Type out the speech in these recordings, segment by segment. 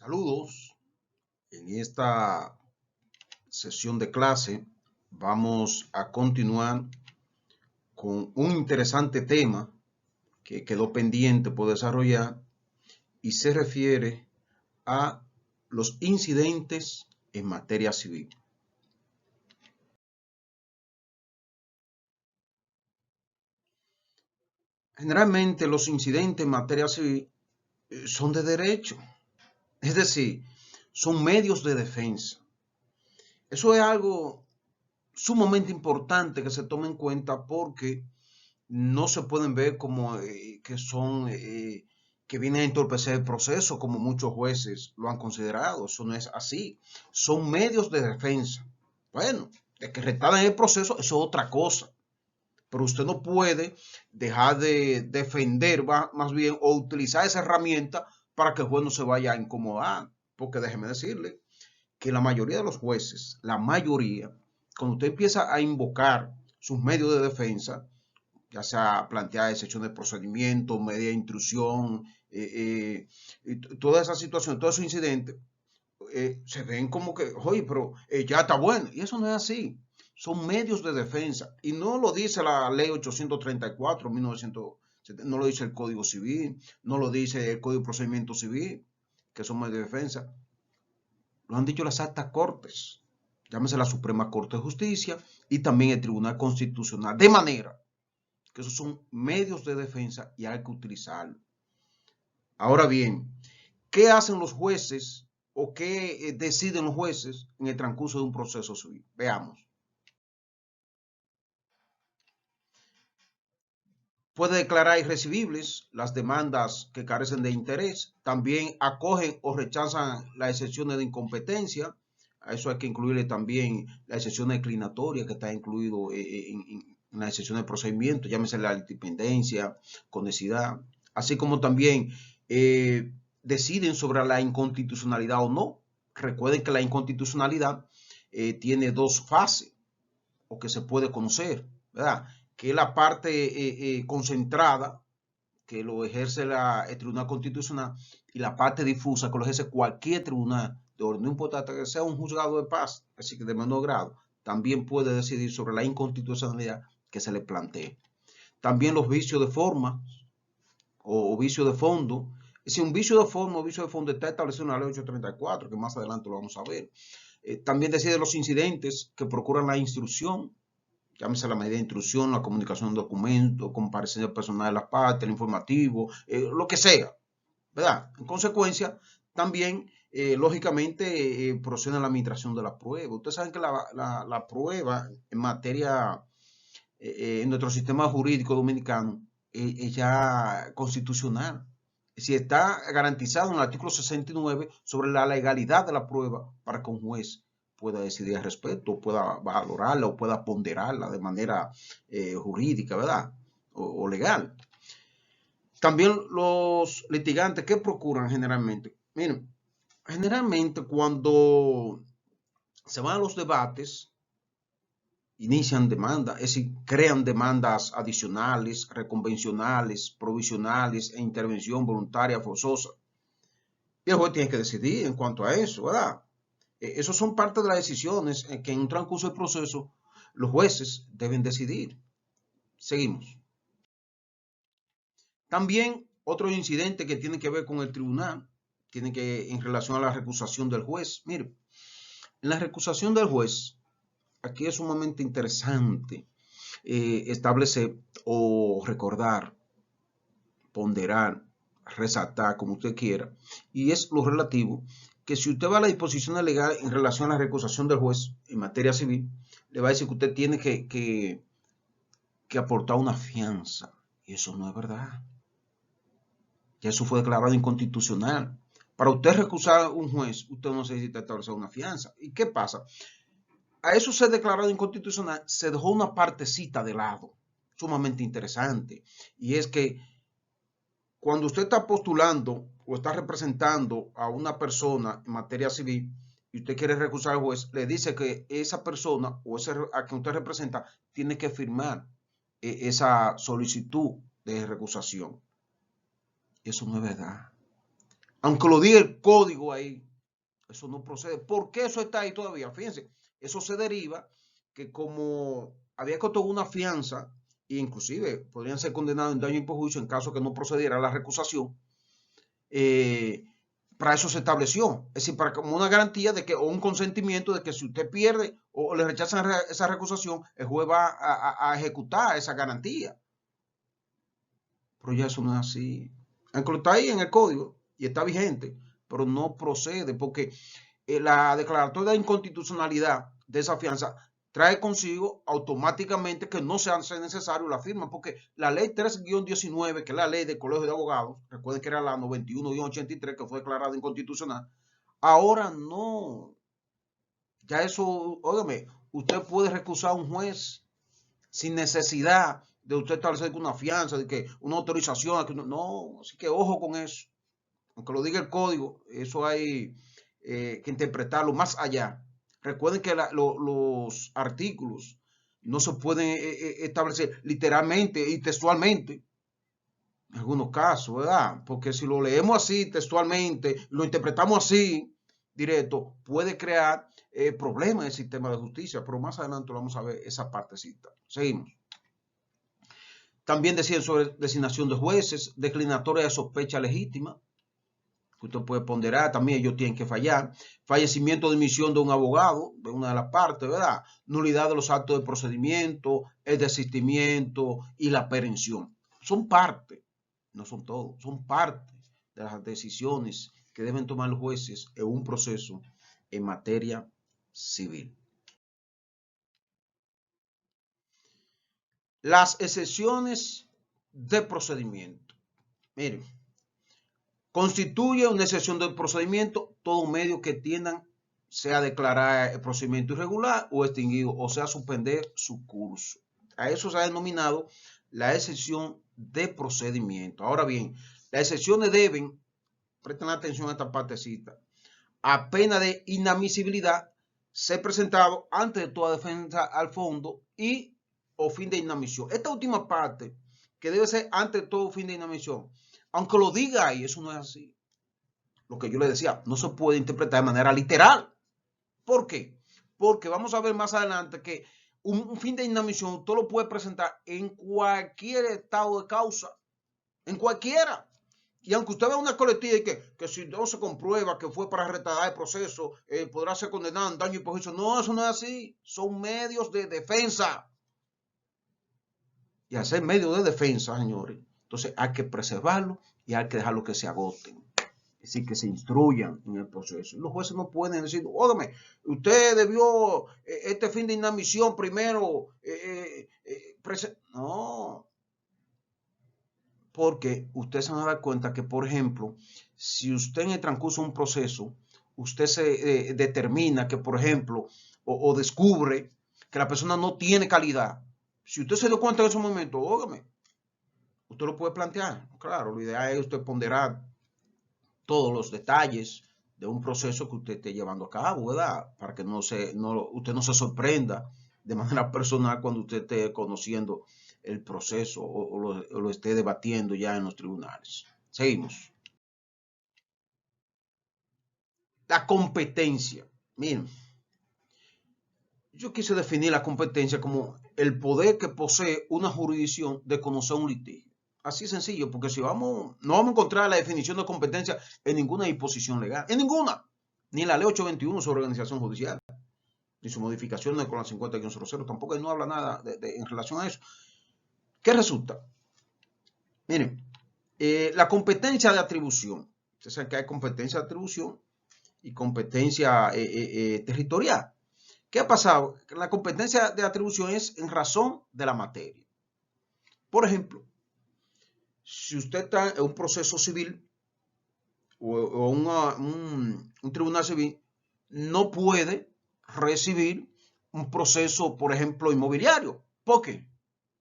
Saludos. En esta sesión de clase vamos a continuar con un interesante tema que quedó pendiente por desarrollar y se refiere a los incidentes en materia civil. Generalmente los incidentes en materia civil son de derecho, es decir, son medios de defensa. Eso es algo sumamente importante que se tome en cuenta porque no se pueden ver como que son que vienen a entorpecer el proceso como muchos jueces lo han considerado. Eso no es así. Son medios de defensa. Bueno, de que retarden el proceso, eso es otra cosa. Pero usted no puede dejar de defender más bien o utilizar esa herramienta para que el juez no se vaya a incomodar. Porque déjeme decirle que la mayoría de los jueces, la mayoría, cuando usted empieza a invocar sus medios de defensa, ya sea plantear excepción de procedimiento, medida de intrusión, toda esa situación, todos esos incidentes, se ven como que, oye, pero ya está bueno. Y eso no es así. Son medios de defensa. Y no lo dice la ley 834, 1970, no lo dice el Código Civil, no lo dice el Código de Procedimiento Civil, que son medios de defensa. Lo han dicho las altas cortes, llámese la Suprema Corte de Justicia y también el Tribunal Constitucional, de manera que esos son medios de defensa y hay que utilizarlos. Ahora bien, ¿qué hacen los jueces o qué deciden los jueces en el transcurso de un proceso civil? Veamos. Puede declarar irrecibibles las demandas que carecen de interés. También acogen o rechazan las excepciones de incompetencia. A eso hay que incluirle también la excepción declinatoria que está incluido en la excepción de procedimiento, llámese la independencia, conexidad, así como también deciden sobre la inconstitucionalidad o no. Recuerden que la inconstitucionalidad tiene dos fases o que se puede conocer, ¿verdad? Que es la parte concentrada, que lo ejerce el Tribunal Constitucional, y la parte difusa, que lo ejerce cualquier tribunal de orden, no importa que sea un juzgado de paz, así que de menor grado, también puede decidir sobre la inconstitucionalidad que se le plantee. También los vicios de forma o vicios de fondo. Si un vicio de forma o vicio de fondo está establecido en la ley 834, que más adelante lo vamos a ver. También decide los incidentes que procuran la instrucción, llámese la medida de intrusión, la comunicación de documentos, comparecencia personal de las partes, el informativo, lo que sea, ¿verdad? En consecuencia, también, lógicamente, procede la administración de la prueba. Ustedes saben que la prueba en materia, en nuestro sistema jurídico dominicano, es ya constitucional. Si está garantizado en el artículo 69 sobre la legalidad de la prueba para que un juez pueda decidir al respecto, pueda valorarla o pueda ponderarla de manera jurídica, ¿verdad? O legal. También los litigantes, ¿qué procuran generalmente? Miren, generalmente cuando se van a los debates, inician demandas, es decir, crean demandas adicionales, reconvencionales, provisionales e intervención voluntaria forzosa. Y el juez tiene que decidir en cuanto a eso, ¿verdad? Esos son parte de las decisiones que en un transcurso del proceso los jueces deben decidir. Seguimos. También otro incidente que tiene que ver con el tribunal, tiene que en relación a la recusación del juez. Mire, en la recusación del juez, aquí es sumamente interesante establecer o recordar, ponderar, resaltar, como usted quiera, y es lo relativo que si usted va a la disposición legal en relación a la recusación del juez en materia civil, le va a decir que usted tiene que aportar una fianza, y eso no es verdad. Ya eso fue declarado inconstitucional. Para usted recusar a un juez, usted no necesita establecer una fianza. ¿Y qué pasa? A eso se ha declarado inconstitucional, se dejó una partecita de lado, sumamente interesante, y es que cuando usted está postulando o está representando a una persona en materia civil y usted quiere recusar al juez, le dice que esa persona o ese a quien usted representa tiene que firmar esa solicitud de recusación. Eso no es verdad. Aunque lo diga el código ahí, eso no procede. ¿Por qué eso está ahí todavía? Fíjense, eso se deriva que como había que otorgar una fianza, e inclusive podrían ser condenados en daño y perjuicio en caso que no procediera la recusación, para eso se estableció. Es decir, para como una garantía de que, o un consentimiento de que si usted pierde o le rechazan esa recusación, el juez va a ejecutar esa garantía. Pero ya eso no es así. Aunque está ahí en el código y está vigente, pero no procede porque la declaratoria de inconstitucionalidad de esa fianza trae consigo automáticamente que no se hace necesario la firma, porque la ley 3-19, que es la ley del Colegio de Abogados, recuerden que era la 91-83 que fue declarada inconstitucional, ahora no. Ya eso, óigame, usted puede recusar a un juez sin necesidad de usted establecer una fianza, de que una autorización, no, así que ojo con eso. Aunque lo diga el código, eso hay que interpretarlo más allá. Recuerden que los artículos no se pueden establecer literalmente y textualmente en algunos casos, ¿verdad? Porque si lo leemos así textualmente, lo interpretamos así directo, puede crear problemas en el sistema de justicia, pero más adelante vamos a ver esa partecita. Seguimos. También deciden sobre designación de jueces, declinatoria de sospecha legítima, que usted puede ponderar, también ellos tienen que fallar, fallecimiento de dimisión de un abogado, de una de las partes, ¿verdad? Nulidad de los actos de procedimiento, el desistimiento y la aprehensión. Son parte, no son todo, son parte de las decisiones que deben tomar los jueces en un proceso en materia civil. Las excepciones de procedimiento. Miren, constituye una excepción del procedimiento todo medio que tiendan sea declarar el procedimiento irregular o extinguido, o sea, suspender su curso. A eso se ha denominado la excepción de procedimiento. Ahora bien, las excepciones deben, presten atención a esta partecita, a pena de inadmisibilidad, ser presentado antes de toda defensa al fondo y o fin de inadmisión. Esta última parte, que debe ser antes de todo fin de inadmisión, aunque lo diga ahí, eso no es así. Lo que yo le decía, no se puede interpretar de manera literal. ¿Por qué? Porque vamos a ver más adelante que un fin de inadmisión usted lo puede presentar en cualquier estado de causa, en cualquiera. Y aunque usted vea una colectiva y que si no se comprueba que fue para retardar el proceso, podrá ser condenado en daño y perjuicio. No, eso no es así. Son medios de defensa. Y hacer medios de defensa, señores, entonces hay que preservarlo y hay que dejarlo que se agoten. Es decir, que se instruyan en el proceso. Los jueces no pueden decir, óigame, usted debió este fin de inadmisión primero. No, porque usted se va a dar cuenta que, por ejemplo, si usted en el transcurso de un proceso, usted se determina que, por ejemplo, o descubre que la persona no tiene calidad, si usted se dio cuenta en ese momento, óigame, usted lo puede plantear. Claro, lo ideal es usted ponderar todos los detalles de un proceso que usted esté llevando a cabo, ¿verdad? Para que usted no se sorprenda de manera personal cuando usted esté conociendo el proceso o lo esté debatiendo ya en los tribunales. Seguimos. La competencia. Miren, yo quise definir la competencia como el poder que posee una jurisdicción de conocer un litigio. Así sencillo, porque si no vamos a encontrar la definición de competencia en ninguna disposición legal, en ninguna, ni en la ley 821 sobre organización judicial, ni su modificación con la 50-00, tampoco no habla nada en relación a eso. ¿Qué resulta? Miren, la competencia de atribución, ustedes saben que hay competencia de atribución y competencia territorial. ¿Qué ha pasado? La competencia de atribución es en razón de la materia. Por ejemplo, si usted está en un proceso civil o un tribunal civil, no puede recibir un proceso, por ejemplo, inmobiliario. ¿Por qué?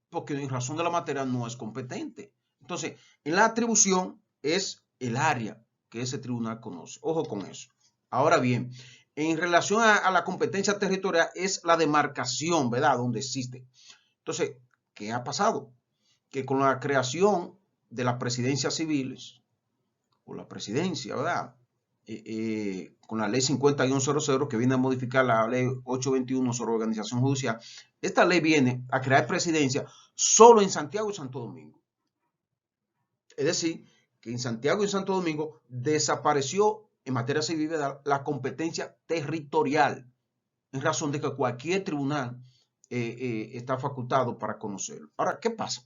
Porque en razón de la materia no es competente. Entonces, en la atribución es el área que ese tribunal conoce. Ojo con eso. Ahora bien, en relación a la competencia territorial es la demarcación, ¿verdad? Donde existe. Entonces, ¿qué ha pasado? Que con la creación de las presidencias civiles por la presidencia, ¿verdad? Con la ley 50-00 que viene a modificar la ley 821 sobre organización judicial. Esta ley viene a crear presidencia solo en Santiago y Santo Domingo. Es decir, que en Santiago y Santo Domingo desapareció en materia civil la competencia territorial, en razón de que cualquier tribunal está facultado para conocerlo. Ahora, ¿qué pasa?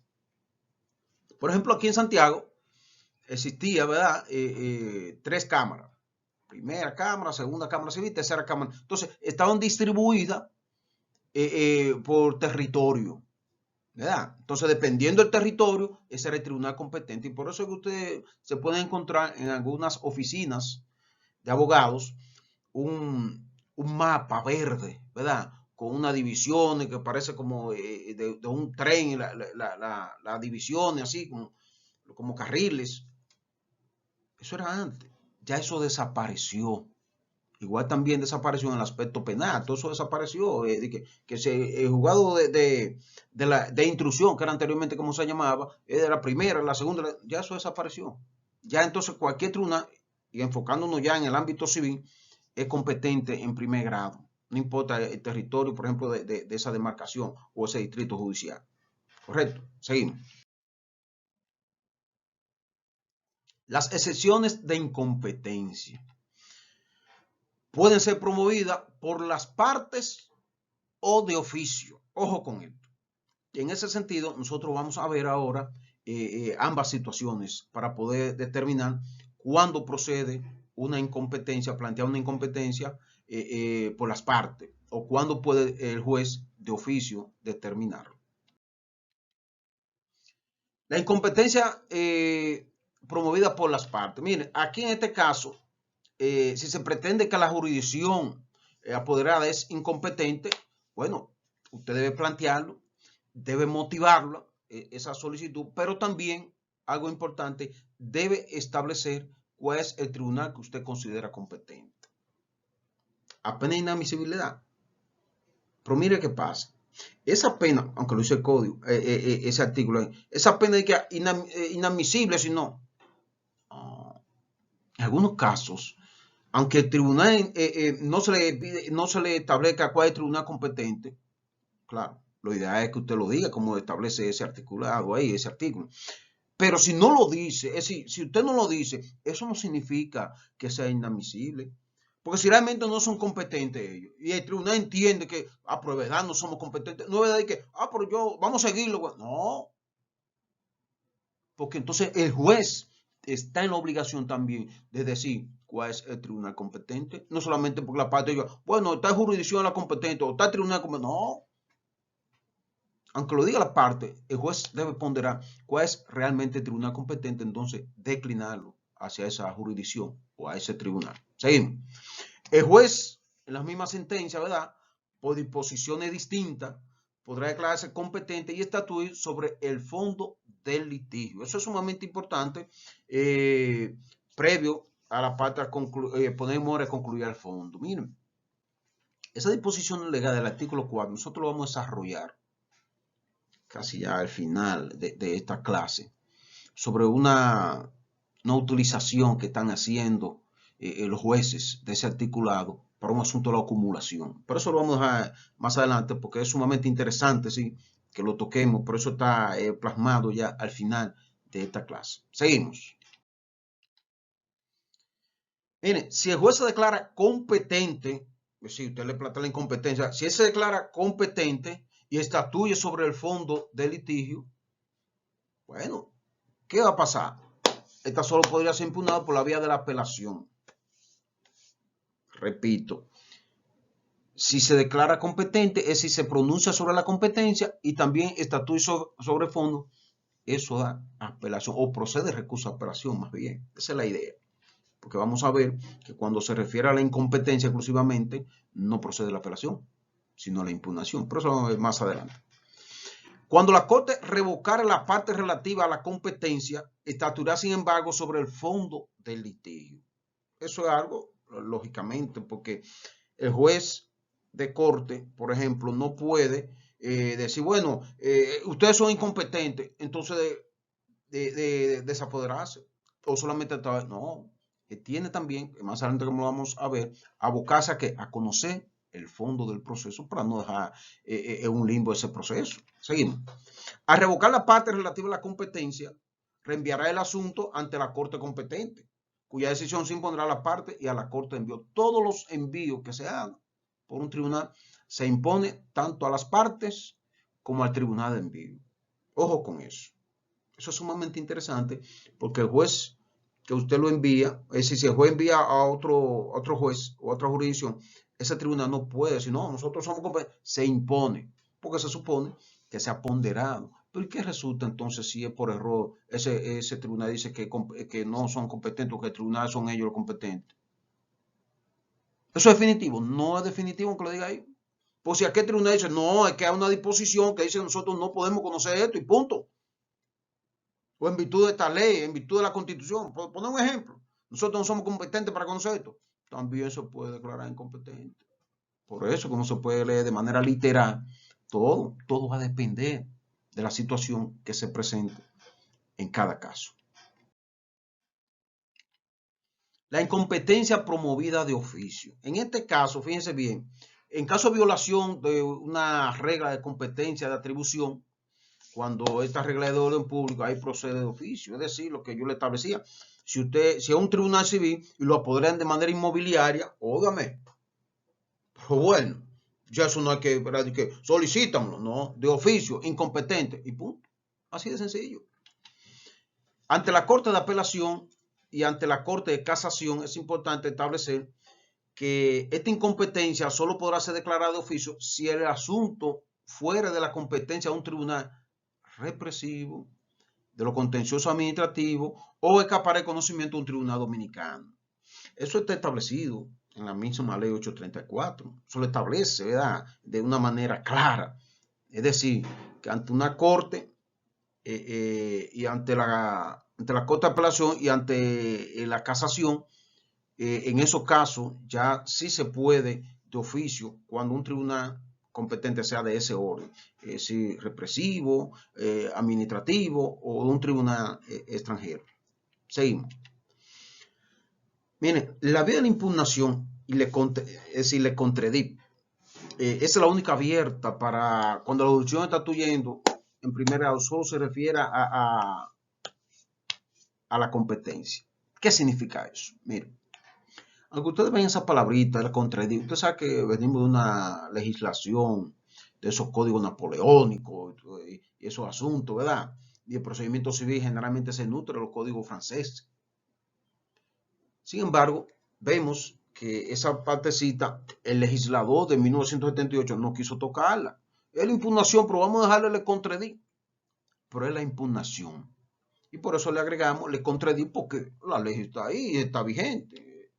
Por ejemplo, aquí en Santiago existía, ¿verdad? 3 cámaras. Primera cámara, segunda cámara civil, tercera cámara. Entonces, estaban distribuidas por territorio, ¿verdad? Entonces, dependiendo del territorio, ese era el tribunal competente. Y por eso es que ustedes se pueden encontrar en algunas oficinas de abogados un mapa verde, ¿verdad? Con unas divisiones que parece como de un tren, la divisiones así, como carriles. Eso era antes. Ya eso desapareció. Igual también desapareció en el aspecto penal, todo eso desapareció. El juzgado de instrucción, que era anteriormente como se llamaba, de la primera, la segunda, ya eso desapareció. Ya entonces cualquier tribunal, y enfocándonos ya en el ámbito civil, es competente en primer grado. No importa el territorio, por ejemplo, de esa demarcación o ese distrito judicial. Correcto, seguimos. Las excepciones de incompetencia pueden ser promovidas por las partes o de oficio. Ojo con esto. Y en ese sentido, nosotros vamos a ver ahora ambas situaciones para poder determinar cuándo procede una incompetencia, plantear una incompetencia por las partes, o cuándo puede el juez de oficio determinarlo. La incompetencia promovida por las partes. Miren, aquí en este caso, si se pretende que la jurisdicción apoderada es incompetente, bueno, usted debe plantearlo, debe motivarlo, esa solicitud, pero también, algo importante, debe establecer cuál es el tribunal que usted considera competente. Apenas inadmisibilidad. Pero mire qué pasa. Esa pena, aunque lo dice el código, ese artículo, esa pena de que inadmisible, si no. En algunos casos, aunque el tribunal no se le establezca cuál es el tribunal competente, claro, lo ideal es que usted lo diga, como establece ese articulado ahí, ese artículo. Pero si no lo dice, es decir, si usted no lo dice, eso no significa que sea inadmisible. Porque si realmente no son competentes ellos, y el tribunal entiende que a prueba no somos competentes, no es verdad que, pero yo, vamos a seguirlo. No. Porque entonces el juez está en la obligación también de decir cuál es el tribunal competente. No solamente porque la parte diga, bueno, está jurisdicción la competente o está el tribunal competente. No. Aunque lo diga la parte, el juez debe ponderar cuál es realmente el tribunal competente, entonces declinarlo hacia esa jurisdicción o a ese tribunal. Seguimos. El juez, en las mismas sentencias, ¿verdad? Por disposiciones distintas, podrá declararse competente y estatuir sobre el fondo del litigio. Eso es sumamente importante, previo a la parte a poner mora a concluir el fondo. Miren, esa disposición legal del artículo 4, nosotros lo vamos a desarrollar casi ya al final de esta clase, sobre una utilización que están haciendo los jueces de ese articulado para un asunto de la acumulación. Pero eso lo vamos a dejar más adelante porque es sumamente interesante, sí, que lo toquemos. Por eso está plasmado ya al final de esta clase. Seguimos. Miren, si el juez se declara competente, si usted le plantea la incompetencia, si él se declara competente y estatuye sobre el fondo del litigio, bueno, ¿qué va a pasar? Esta solo podría ser impugnada por la vía de la apelación. Repito, si se declara competente es si se pronuncia sobre la competencia y también estatuye sobre el fondo, eso da apelación o procede recurso a apelación más bien. Esa es la idea. Porque vamos a ver que cuando se refiere a la incompetencia exclusivamente, no procede la apelación, sino la impugnación. Pero eso vamos a ver más adelante. Cuando la Corte revocara la parte relativa a la competencia, estatuirá sin embargo sobre el fondo del litigio. Eso es algo, lógicamente, porque el juez de corte, por ejemplo, no puede decir, bueno, ustedes son incompetentes, entonces desapoderarse. o solamente no, que tiene también, más adelante como lo vamos a ver, abocarse a, a conocer el fondo del proceso para no dejar en un limbo ese proceso. Seguimos. Al revocar la parte relativa a la competencia, reenviará el asunto ante la corte competente, cuya decisión se impondrá a la parte y a la corte de envío. Todos los envíos que se hagan por un tribunal se impone tanto a las partes como al tribunal de envío. Ojo con eso. Eso es sumamente interesante porque el juez que usted lo envía, es decir, si el juez envía a otro juez o otra jurisdicción, ese tribunal no puede decir, no, nosotros somos competentes, se impone, porque se supone que se ha ponderado. Pero ¿qué resulta entonces si es por error? Ese tribunal dice que no son competentes o que el tribunal son ellos los competentes. ¿Eso es definitivo? No es definitivo que lo diga ahí. Pues si aquel tribunal dice, no, es que hay una disposición que dice nosotros no podemos conocer esto y punto. O en virtud de esta ley, en virtud de la Constitución. Por poner un ejemplo, nosotros no somos competentes para conocer esto. También se puede declarar incompetente. Por eso, como se puede leer de manera literal, todo va a depender de la situación que se presente en cada caso. La incompetencia promovida de oficio. En este caso, fíjense bien, en caso de violación de una regla de competencia de atribución, cuando esta regla de orden público ahí procede de oficio, es decir, lo que yo le establecía. Si es un tribunal civil y lo apoderan de manera inmobiliaria, óigame, pero bueno, ya eso no hay que solicítamelo, no, de oficio, incompetente, y punto. Así de sencillo. Ante la Corte de Apelación y ante la Corte de Casación es importante establecer que esta incompetencia solo podrá ser declarada de oficio si el asunto fuera de la competencia de un tribunal represivo, de lo contencioso administrativo o escapar el conocimiento de un tribunal dominicano. Eso está establecido en la misma ley 834. Eso lo establece, ¿verdad? De una manera clara. Es decir, que ante una corte y ante la Corte de Apelación y ante la casación, en esos casos ya sí se puede de oficio cuando un tribunal competente sea de ese orden, si represivo, administrativo o de un tribunal extranjero. Seguimos. Miren, la vía de la impugnación, es decir, le contradicto, es la única abierta para cuando la jurisdicción está tuyendo, en primer grado, solo se refiere a la competencia. ¿Qué significa eso? Miren, aunque ustedes ven esa palabrita, la contradicto, usted sabe que venimos de una legislación, de esos códigos napoleónicos y esos asuntos, ¿verdad? Y el procedimiento civil generalmente se nutre de los códigos franceses. Sin embargo, vemos que esa partecita, el legislador de 1978 no quiso tocarla. Es la impugnación, pero vamos a dejarle el contradicto. Pero es la impugnación. Y por eso le agregamos le contradicto porque la ley está ahí y está vigente.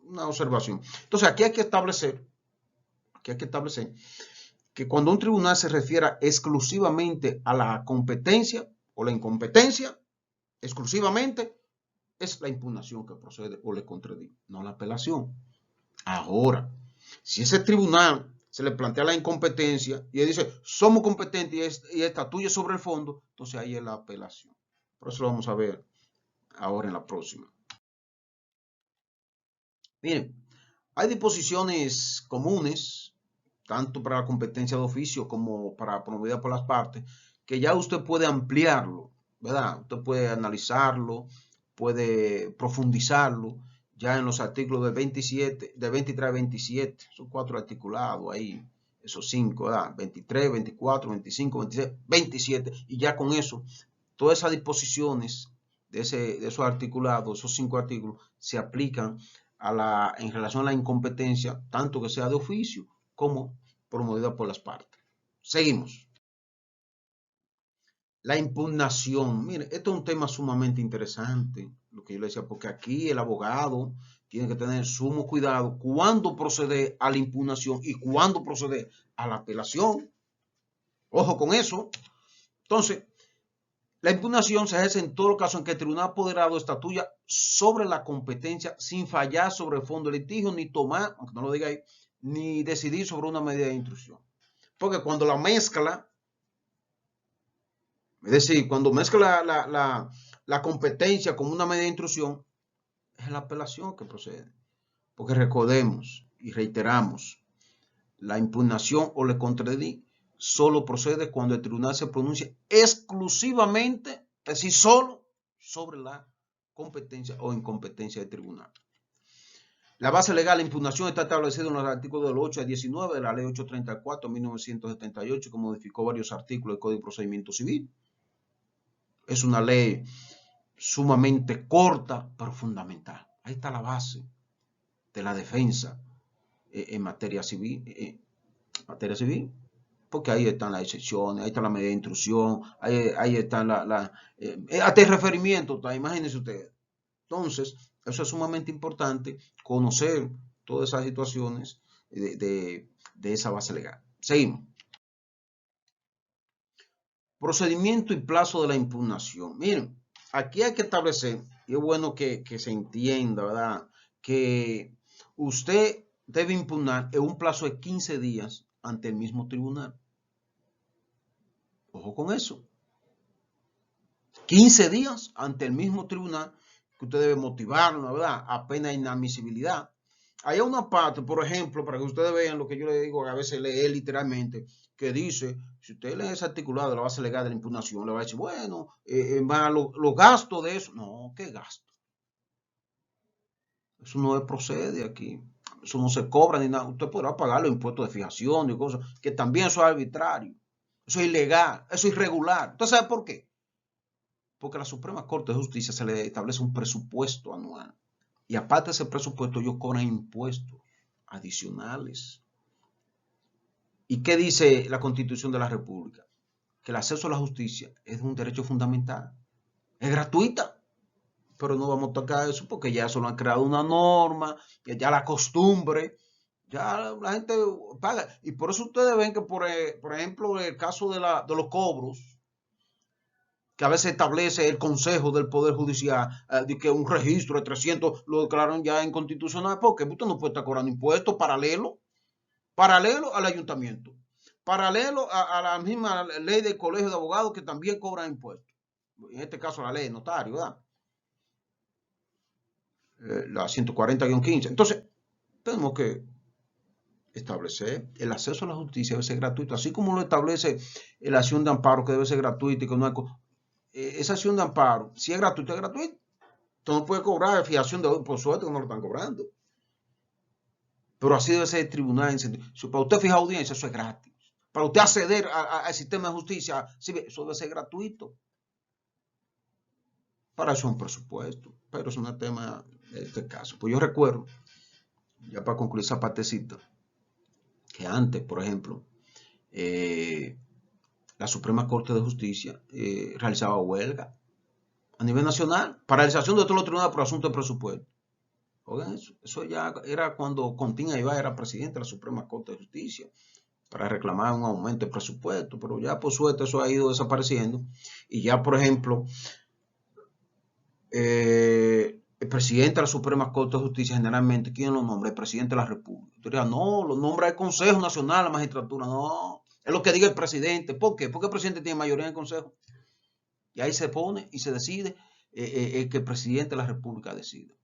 Una observación. Entonces aquí hay que establecer que cuando un tribunal se refiera exclusivamente a la competencia o la incompetencia, exclusivamente, es la impugnación que procede o le contradice, no la apelación. Ahora, si ese tribunal se le plantea la incompetencia y él dice, somos competentes y esta tuya sobre el fondo, entonces ahí es la apelación. Por eso lo vamos a ver ahora en la próxima. Miren, hay disposiciones comunes, tanto para la competencia de oficio como para promovida por las partes, que ya usted puede ampliarlo, ¿verdad? Usted puede analizarlo, puede profundizarlo ya en los artículos de 27, de 23 a 27, son 4 articulados ahí, esos 5, ¿verdad? 23, 24, 25, 26, 27, y ya con eso, todas esas disposiciones de esos articulados, esos 5 artículos, se aplican en relación a la incompetencia, tanto que sea de oficio como promovida por las partes. Seguimos. La impugnación. Mire, esto es un tema sumamente interesante, lo que yo le decía, porque aquí el abogado tiene que tener sumo cuidado cuándo proceder a la impugnación y cuándo proceder a la apelación. Ojo con eso. Entonces, la impugnación se ejerce en todo los casos en que el tribunal apoderado estatuya sobre la competencia sin fallar sobre el fondo del litigio, ni tomar, aunque no lo diga ahí, ni decidir sobre una medida de instrucción. Porque cuando la mezcla, es decir, cuando mezcla la competencia como una medida de intrusión, es la apelación que procede. Porque recordemos y reiteramos, la impugnación o le contradí solo procede cuando el tribunal se pronuncia exclusivamente, es decir, solo sobre la competencia o incompetencia del tribunal. La base legal de impugnación está establecida en los artículos del 8 al 19 de la Ley 834 de 1978, que modificó varios artículos del Código de Procedimiento Civil. Es una ley sumamente corta, pero fundamental. Ahí está la base de la defensa en materia civil. Porque ahí están las excepciones, ahí está la medida de intrusión, ahí están hasta el referimiento, imagínense ustedes. Entonces, eso es sumamente importante, conocer todas esas situaciones de esa base legal. Seguimos. Procedimiento y plazo de la impugnación. Miren, aquí hay que establecer, y es bueno que se entienda, ¿verdad?, que usted debe impugnar en un plazo de 15 días ante el mismo tribunal. Ojo con eso. 15 días ante el mismo tribunal, que usted debe motivarlo, ¿verdad?, a pena de inadmisibilidad. Hay una parte, por ejemplo, para que ustedes vean lo que yo le digo, a veces leer literalmente, que dice, si usted lee ese articulado de la base legal de la impugnación, le va a decir, bueno, los gastos de eso. No, ¿qué gasto? Eso no procede aquí. Eso no se cobra ni nada. Usted podrá pagar los impuestos de fijación y cosas, que también eso es arbitrario. Eso es ilegal, eso es irregular. ¿Usted sabe por qué? Porque a la Suprema Corte de Justicia se le establece un presupuesto anual. Y aparte de ese presupuesto, ellos cobran impuestos adicionales. ¿Y qué dice la Constitución de la República? Que el acceso a la justicia es un derecho fundamental. Es gratuita. Pero no vamos a tocar eso porque ya eso lo han creado una norma, ya la costumbre, ya la gente paga. Y por eso ustedes ven que, por ejemplo, el caso de los cobros, que a veces establece el Consejo del Poder Judicial, de que un registro de 300 lo declararon ya inconstitucional, porque usted no puede estar cobrando impuestos paralelo al ayuntamiento, paralelo a la misma ley del Colegio de Abogados, que también cobran impuestos. En este caso la ley de notario, ¿verdad? La 140-15. Entonces, tenemos que establecer el acceso a la justicia debe ser gratuito, así como lo establece la acción de amparo, que debe ser gratuita y que no hay... esa acción de amparo, si es gratuita, es gratuita. Usted no puede cobrar fijación de hoy, por suerte que no lo están cobrando. Pero así debe ser el tribunal. Para usted fijar audiencia, eso es gratis. Para usted acceder al sistema de justicia, eso debe ser gratuito. Para eso es un presupuesto, pero es un tema de este caso. Pues yo recuerdo, ya para concluir esa partecita, que antes, por ejemplo, la Suprema Corte de Justicia realizaba huelga a nivel nacional, paralización de todos los tribunales por asunto de presupuesto. Oigan, eso ya era cuando Contín Aybar era presidente de la Suprema Corte de Justicia, para reclamar un aumento de presupuesto, pero ya por suerte eso ha ido desapareciendo. Y ya, por ejemplo, el presidente de la Suprema Corte de Justicia, generalmente, ¿quién lo nombra? El presidente de la República. Tú dirías, no, lo nombra el Consejo Nacional de la Magistratura. No, es lo que diga el presidente. ¿Por qué? Porque el presidente tiene mayoría en el Consejo. Y ahí se pone y se decide que el presidente de la República decida.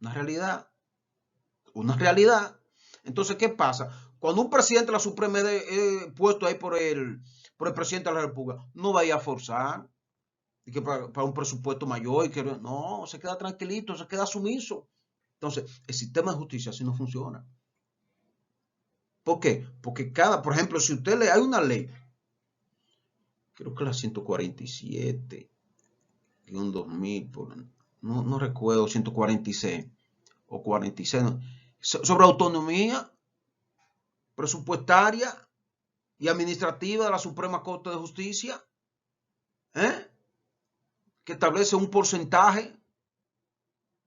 Una realidad. Una realidad. Entonces, ¿qué pasa? Cuando un presidente de la Suprema es puesto ahí por el presidente de la República, no vaya a forzar y que para un presupuesto mayor y que no, se queda tranquilito, se queda sumiso. Entonces, el sistema de justicia así no funciona. ¿Por qué? Porque por ejemplo, si usted hay una ley, creo que la 147, 2000, no recuerdo, 146 o 46, no, sobre autonomía presupuestaria y administrativa de la Suprema Corte de Justicia, que establece un porcentaje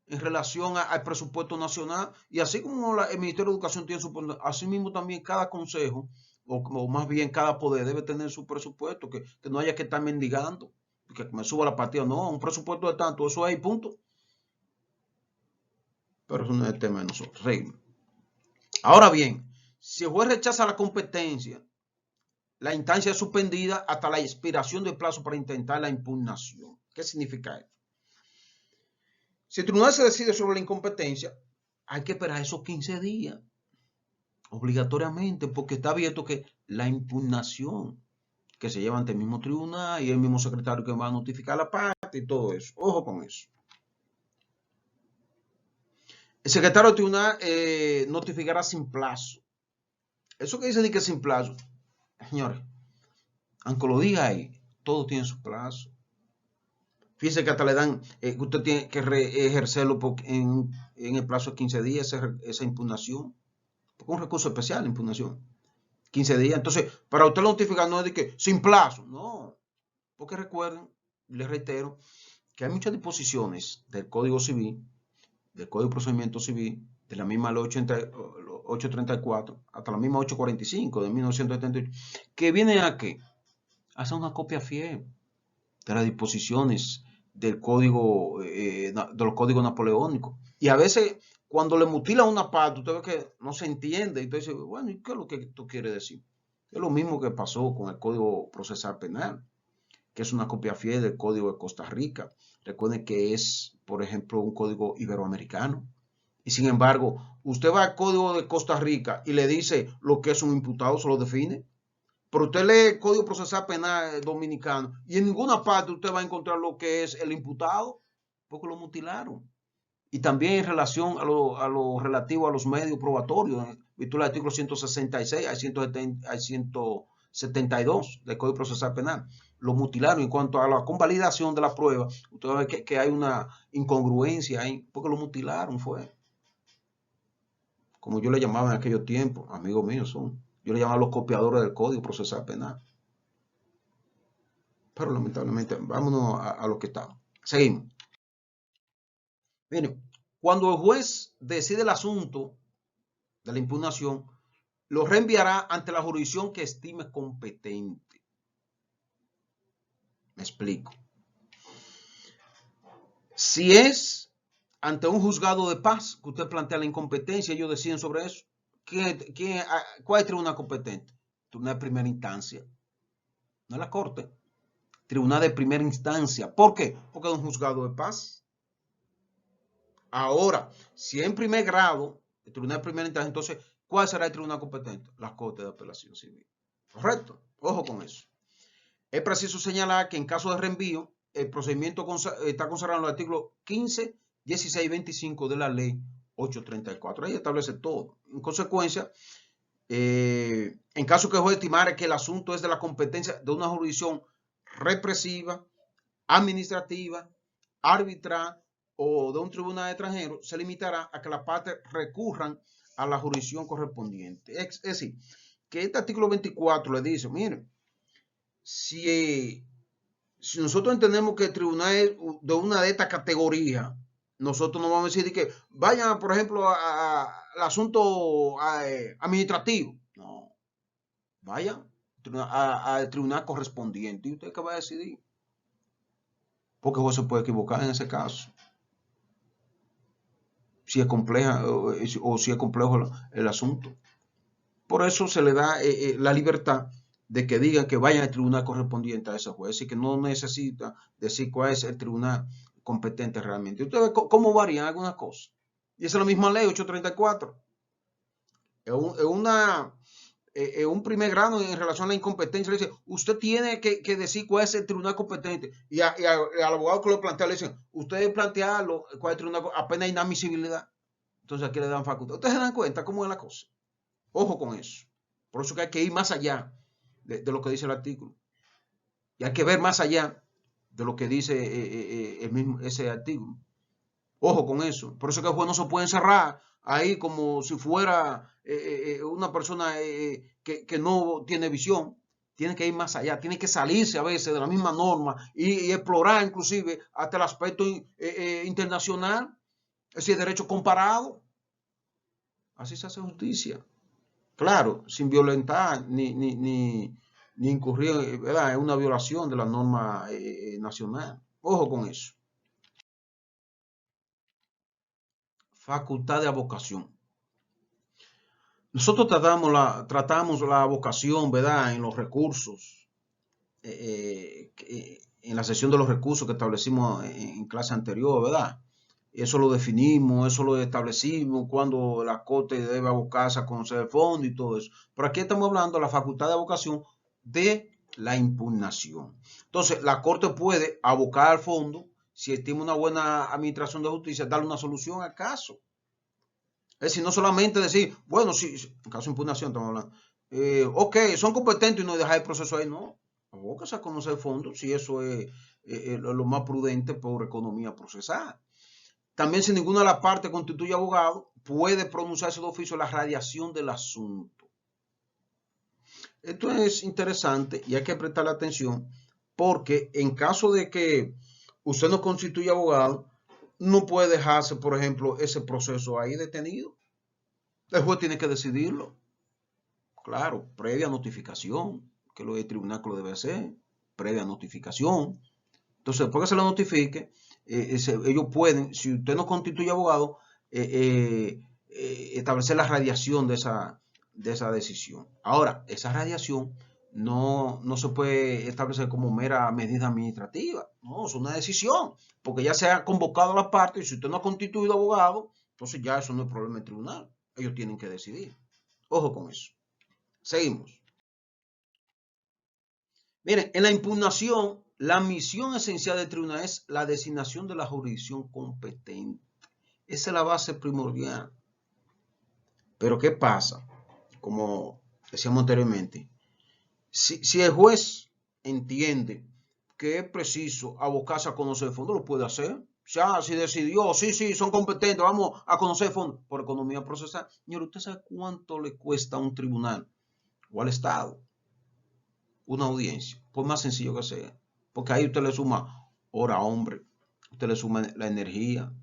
en relación al presupuesto nacional, y así como el Ministerio de Educación tiene su presupuesto, así mismo también cada consejo, o más bien cada poder, debe tener su presupuesto, que no haya que estar mendigando, que me suba la partida, no, un presupuesto de tanto, eso es, punto. Pero eso no es el tema de nosotros. Ahora bien, si el juez rechaza la competencia, la instancia es suspendida hasta la expiración del plazo para intentar la impugnación. ¿Qué significa esto? Si el tribunal se decide sobre la incompetencia, hay que esperar esos 15 días, obligatoriamente, porque está abierto que la impugnación que se lleva ante el mismo tribunal y el mismo secretario que va a notificar la parte y todo eso. Ojo con eso. El secretario del tribunal notificará sin plazo. Eso que dice de que sin plazo, señores, aunque lo diga ahí, todo tiene su plazo. Fíjense que hasta le dan, usted tiene que ejercerlo en el plazo de 15 días, esa impugnación. Porque es un recurso especial, la impugnación. 15 días. Entonces, para usted notificar no es de que sin plazo, no. Porque recuerden, les reitero, que hay muchas disposiciones del Código Civil, del Código de Procedimiento Civil, de la misma ley 834, hasta la misma 845 de 1978, que vienen a qué? A hacer una copia fiel de las disposiciones del código, de los códigos napoleónicos. Y a veces, cuando le mutilan una parte, usted ve que no se entiende. Y usted dice, bueno, ¿y qué es lo que tú quieres decir? Es lo mismo que pasó con el Código Procesal Penal, que es una copia fiel del Código de Costa Rica. Recuerden que es, por ejemplo, un código iberoamericano. Y sin embargo, usted va al Código de Costa Rica y le dice lo que es un imputado, se lo define. Pero usted lee el Código Procesal Penal dominicano y en ninguna parte usted va a encontrar lo que es el imputado, porque lo mutilaron. Y también en relación a lo relativo a los medios probatorios, virtud del artículo 166 al 172 del Código Procesal Penal, lo mutilaron. En cuanto a la convalidación de la prueba, usted va a ver que hay una incongruencia ahí, porque lo mutilaron fue. Como yo le llamaba en aquellos tiempos, amigos míos son. Yo le llamaba los copiadores del Código Procesal Penal. Pero lamentablemente, vámonos a lo que estamos. Seguimos. Miren, cuando el juez decide el asunto de la impugnación, lo reenviará ante la jurisdicción que estime competente. Me explico. Si es ante un juzgado de paz que usted plantea la incompetencia, ellos deciden sobre eso. ¿Cuál es el tribunal competente? Tribunal de primera instancia. No es la corte. Tribunal de primera instancia. ¿Por qué? Porque es un juzgado de paz. Ahora, si es en primer grado, el tribunal de primera instancia, entonces, ¿cuál será el tribunal competente? La Corte de Apelación Civil. ¿Correcto? Ojo con eso. Es preciso señalar que en caso de reenvío, el procedimiento está consagrado en los artículos 15, 16 y 25 de la ley 834. Ahí establece todo. En consecuencia, en caso que el juez estimare que el asunto es de la competencia de una jurisdicción represiva, administrativa, arbitral o de un tribunal extranjero, se limitará a que las partes recurran a la jurisdicción correspondiente. Es decir, que este artículo 24 le dice, miren, si nosotros entendemos que el tribunal es de una de estas categorías, nosotros no vamos a decir que vayan, por ejemplo, al asunto administrativo. No, vayan al tribunal correspondiente. ¿Y usted qué va a decidir? Porque el juez se puede equivocar en ese caso. Si es compleja o si es complejo el asunto. Por eso se le da la libertad de que digan que vayan al tribunal correspondiente a ese juez y que no necesita decir cuál es el tribunal competente realmente. Ustedes ven cómo varían algunas cosas. Y esa es la misma ley 834. Es un primer grado en relación a la incompetencia. Le dice, usted tiene que decir cuál es el tribunal competente. Y al abogado que lo plantea le dicen, usted plantearlo, cuál es el tribunal, apenas inadmisibilidad. Entonces aquí le dan facultad. Ustedes se dan cuenta cómo es la cosa. Ojo con eso. Por eso que hay que ir más allá de lo que dice el artículo. Y hay que ver más allá de lo que dice ese artículo. Ojo con eso. Por eso que el juez no se puede encerrar ahí como si fuera una persona que no tiene visión. Tiene que ir más allá. Tiene que salirse a veces de la misma norma y explorar inclusive hasta el aspecto internacional. Es decir, derecho comparado. Así se hace justicia. Claro, sin violentar ni incurrir, ¿verdad?, en una violación de la norma nacional. Ojo con eso. Facultad de avocación. Nosotros tratamos la avocación, ¿verdad?, en los recursos, en la sesión de los recursos que establecimos en clase anterior, ¿verdad? Eso lo definimos, eso lo establecimos, cuando la Corte debe abocarse a conocer el fondo y todo eso. Pero aquí estamos hablando de la facultad de abocación de la impugnación. Entonces, la Corte puede abocar al fondo, si estima una buena administración de justicia, darle una solución al caso. Es decir, no solamente decir, bueno, si en caso de impugnación estamos hablando, ok, son competentes y no dejar el proceso ahí, no. Abócase a conocer el fondo, si eso es lo más prudente por economía procesal. También, si ninguna de las partes constituye abogado, puede pronunciarse de oficio la radiación del asunto. Esto es interesante y hay que prestarle atención porque en caso de que usted no constituya abogado, no puede dejarse, por ejemplo, ese proceso ahí detenido. El juez tiene que decidirlo. Claro, previa notificación, que lo del tribunal que lo debe hacer, previa notificación. Entonces, después que se lo notifique, ellos pueden, si usted no constituye abogado, establecer la radiación de esa decisión. Ahora, esa radiación no se puede establecer como mera medida administrativa, no, es una decisión, porque ya se ha convocado a la parte y si usted no ha constituido abogado, entonces ya eso no es problema del tribunal, ellos tienen que decidir. Ojo con eso. Seguimos. Miren, en la impugnación, la misión esencial del tribunal es la designación de la jurisdicción competente. Esa es la base primordial. Pero ¿qué pasa? Como decíamos anteriormente, si el juez entiende que es preciso abocarse a conocer el fondo, lo puede hacer. Ya, si decidió, sí, son competentes, vamos a conocer el fondo por economía procesal. Señor, ¿usted sabe cuánto le cuesta a un tribunal o al Estado una audiencia? Por más sencillo que sea. Porque ahí usted le suma hora hombre, usted le suma la energía,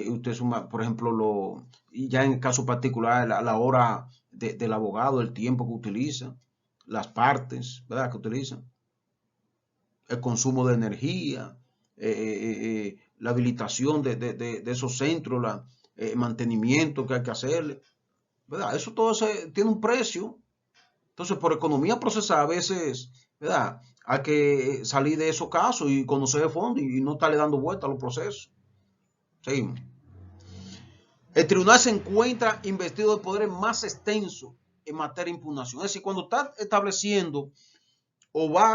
usted suma, por ejemplo, y ya en el caso particular, la hora del abogado, el tiempo que utiliza, las partes, ¿verdad? Que utiliza, el consumo de energía, la habilitación de esos centros, el mantenimiento que hay que hacerle, ¿verdad? Eso todo tiene un precio. Entonces, por economía procesal, a veces, ¿verdad? Hay que salir de esos casos y conocer el fondo y no estarle dando vuelta a los procesos. Seguimos. El tribunal se encuentra investido de poderes más extensos en materia de impugnación. Es decir, cuando está estableciendo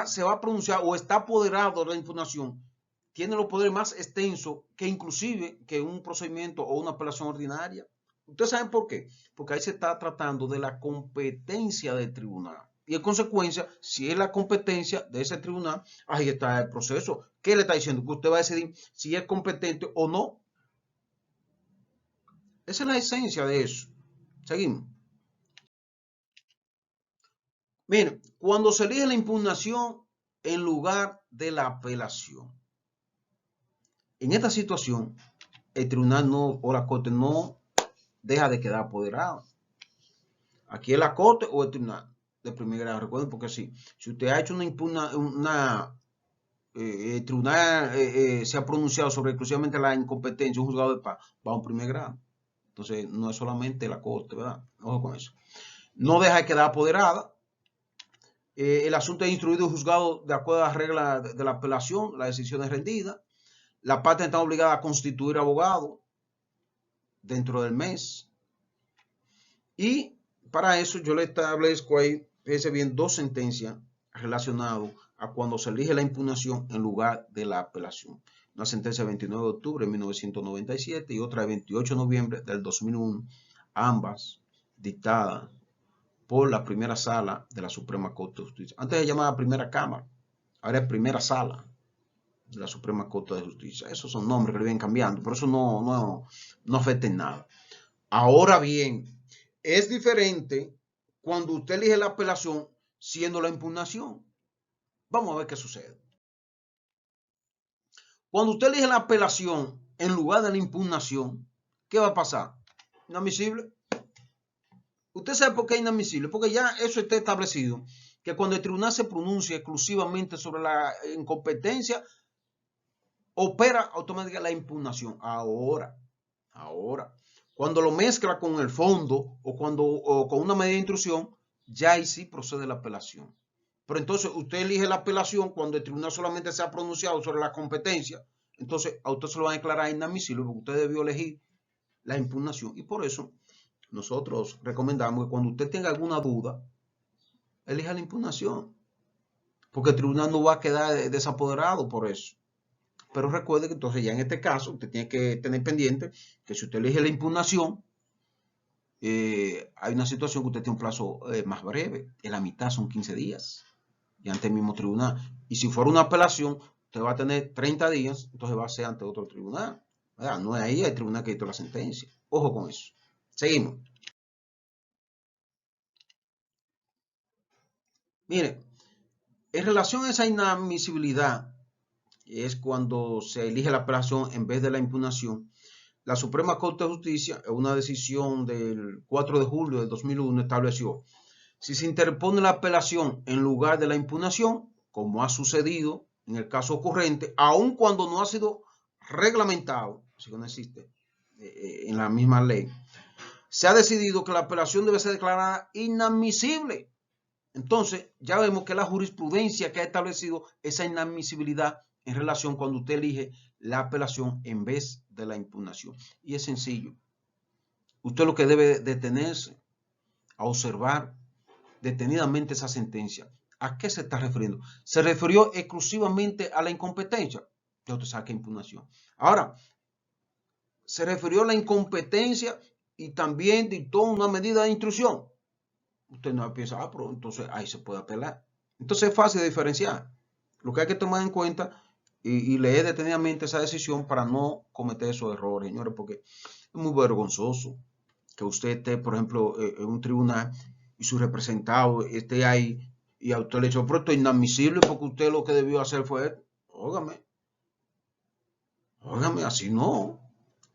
se va a pronunciar o está apoderado de la impugnación, tiene los poderes más extensos que inclusive que un procedimiento o una apelación ordinaria. ¿Ustedes saben por qué? Porque ahí se está tratando de la competencia del tribunal. Y en consecuencia, si es la competencia de ese tribunal, ahí está el proceso. ¿Qué le está diciendo? Que usted va a decidir si es competente o no. Esa es la esencia de eso. Seguimos. Miren, cuando se elige la impugnación en lugar de la apelación, en esta situación, el tribunal o la corte no deja de quedar apoderado. Aquí es la corte o el tribunal de primer grado. Recuerden, porque si usted ha hecho el tribunal se ha pronunciado sobre exclusivamente la incompetencia, un juzgado de paz, va a un primer grado. Entonces, no es solamente la corte, ¿verdad? Ojo con eso. No deja de quedar apoderada. El asunto es instruido y juzgado de acuerdo a las reglas de la apelación, la decisión es rendida. La parte está obligada a constituir abogado dentro del mes. Y para eso yo le establezco ahí, fíjese bien, dos sentencias relacionadas a cuando se elige la impugnación en lugar de la apelación. Una sentencia del 29 de octubre de 1997 y otra del 28 de noviembre del 2001, ambas dictadas por la primera sala de la Suprema Corte de Justicia. Antes se llamaba primera cámara, ahora es primera sala de la Suprema Corte de Justicia. Esos son nombres que le vienen cambiando, pero eso no afecta en nada. Ahora bien, es diferente cuando usted elige la apelación siendo la impugnación. Vamos a ver qué sucede. Cuando usted elige la apelación en lugar de la impugnación, ¿qué va a pasar? Inadmisible. ¿Usted sabe por qué es inadmisible? Porque ya eso está establecido, que cuando el tribunal se pronuncia exclusivamente sobre la incompetencia, opera automáticamente la impugnación. Ahora, cuando lo mezcla con el fondo o con una medida de intrusión, ya ahí sí procede la apelación. Pero entonces usted elige la apelación cuando el tribunal solamente se ha pronunciado sobre la competencia, entonces a usted se lo van a declarar inadmisible porque usted debió elegir la impugnación. Y por eso nosotros recomendamos que cuando usted tenga alguna duda, elija la impugnación, porque el tribunal no va a quedar desapoderado por eso. Pero recuerde que entonces ya en este caso usted tiene que tener pendiente que si usted elige la impugnación, hay una situación que usted tiene un plazo más breve, en la mitad son 15 días, y ante el mismo tribunal. Y si fuera una apelación, usted va a tener 30 días, entonces va a ser ante otro tribunal. ¿Verdad? No es ahí el tribunal que dictó la sentencia. Ojo con eso. Seguimos. Mire, en relación a esa inadmisibilidad, es cuando se elige la apelación en vez de la impugnación. La Suprema Corte de Justicia, en una decisión del 4 de julio de 2001, estableció: si se interpone la apelación en lugar de la impugnación, como ha sucedido en el caso ocurrente, aun cuando no ha sido reglamentado, así que no existe en la misma ley, se ha decidido que la apelación debe ser declarada inadmisible. Entonces, ya vemos que la jurisprudencia que ha establecido esa inadmisibilidad en relación cuando usted elige la apelación en vez de la impugnación. Y es sencillo. Usted lo que debe detenerse a observar detenidamente esa sentencia. ¿A qué se está refiriendo? ¿Se refirió exclusivamente a la incompetencia? Ya usted sabe que impugnación. Ahora, se refirió a la incompetencia y también dictó una medida de instrucción. Usted no piensa, pero entonces ahí se puede apelar. Entonces es fácil de diferenciar. Lo que hay que tomar en cuenta y leer detenidamente esa decisión para no cometer esos errores, señores, porque es muy vergonzoso que usted esté, por ejemplo, en un tribunal y su representado esté ahí y a usted le dice, pero esto es inadmisible porque usted lo que debió hacer fue, óigame, así no.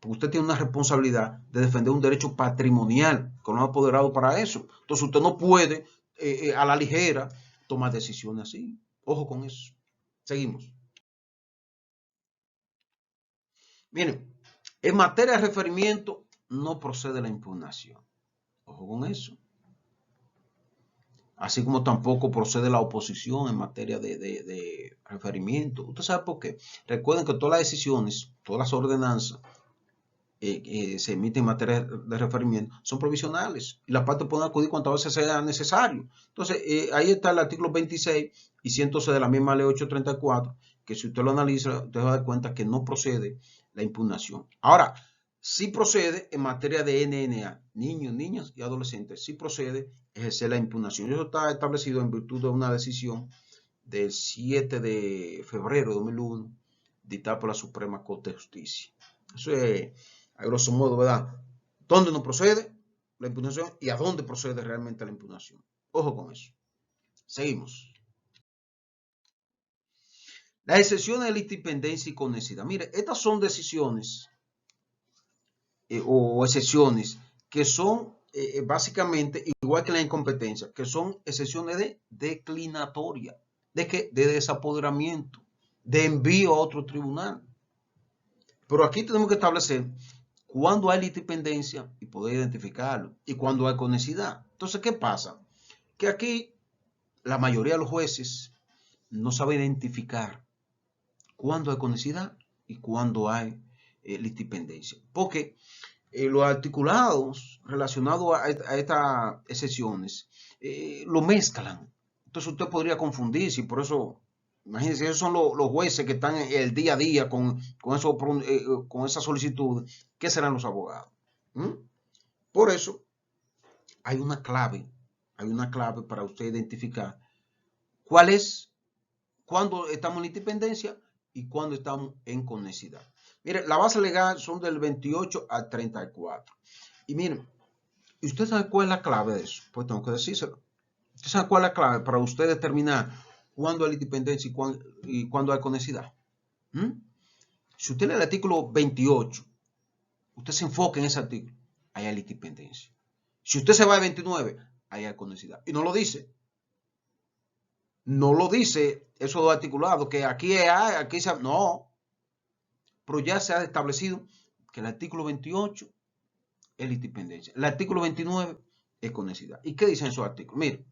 Porque usted tiene una responsabilidad de defender un derecho patrimonial que no ha apoderado para eso. Entonces usted no puede a la ligera tomar decisiones así. Ojo con eso. Seguimos. Miren, en materia de referimiento no procede la impugnación. Ojo con eso. Así como tampoco procede la oposición en materia de referimiento. ¿Usted sabe por qué? Recuerden que todas las decisiones, todas las ordenanzas se emiten en materia de referimiento son provisionales y las partes pueden acudir cuantas veces sea necesario. Entonces, ahí está el artículo 26 y 106 de la misma ley 834, que si usted lo analiza, usted va a dar cuenta que no procede la impugnación. Ahora, sí procede en materia de NNA, niños, niñas y adolescentes, sí procede ejercer la impugnación. Eso está establecido en virtud de una decisión del 7 de febrero de 2001, dictada por la Suprema Corte de Justicia. Eso es, a grosso modo, ¿verdad? ¿Dónde no procede la impugnación y a dónde procede realmente la impugnación? Ojo con eso. Seguimos. Las excepciones de la independencia y conexidad. Mire, estas son decisiones o excepciones que son básicamente igual que la incompetencia, que son excepciones de declinatoria, de que de desapoderamiento, de envío a otro tribunal. Pero aquí tenemos que establecer cuándo hay independencia y poder identificarlo y cuándo hay conexidad. Entonces, ¿qué pasa? Que aquí la mayoría de los jueces no saben identificar cuándo hay conexidad y cuándo hay litipendencia. Porque los articulados relacionados a estas excepciones lo mezclan. Entonces usted podría confundirse y por eso, imagínense, esos son los jueces que están el día a día con esa solicitud. ¿Qué serán los abogados? ¿Mm? Por eso hay una clave para usted identificar cuál es, cuándo estamos en independencia y cuándo estamos en conexidad. Mire, la base legal son del 28 al 34. Y miren, ¿y usted sabe cuál es la clave de eso? Pues tengo que decírselo. ¿Usted sabe cuál es la clave para usted determinar cuándo hay independencia y cuándo hay conexidad? ¿Mm? Si usted lee el artículo 28, usted se enfoca en ese artículo, ahí hay independencia. Si usted se va al 29, ahí hay conexidad. Y no lo dice. No lo dice esos dos articulados, que aquí hay, aquí se... No. Pero ya se ha establecido que el artículo 28 es independencia. El artículo 29 es conexidad. ¿Y qué dicen esos artículos? Mire,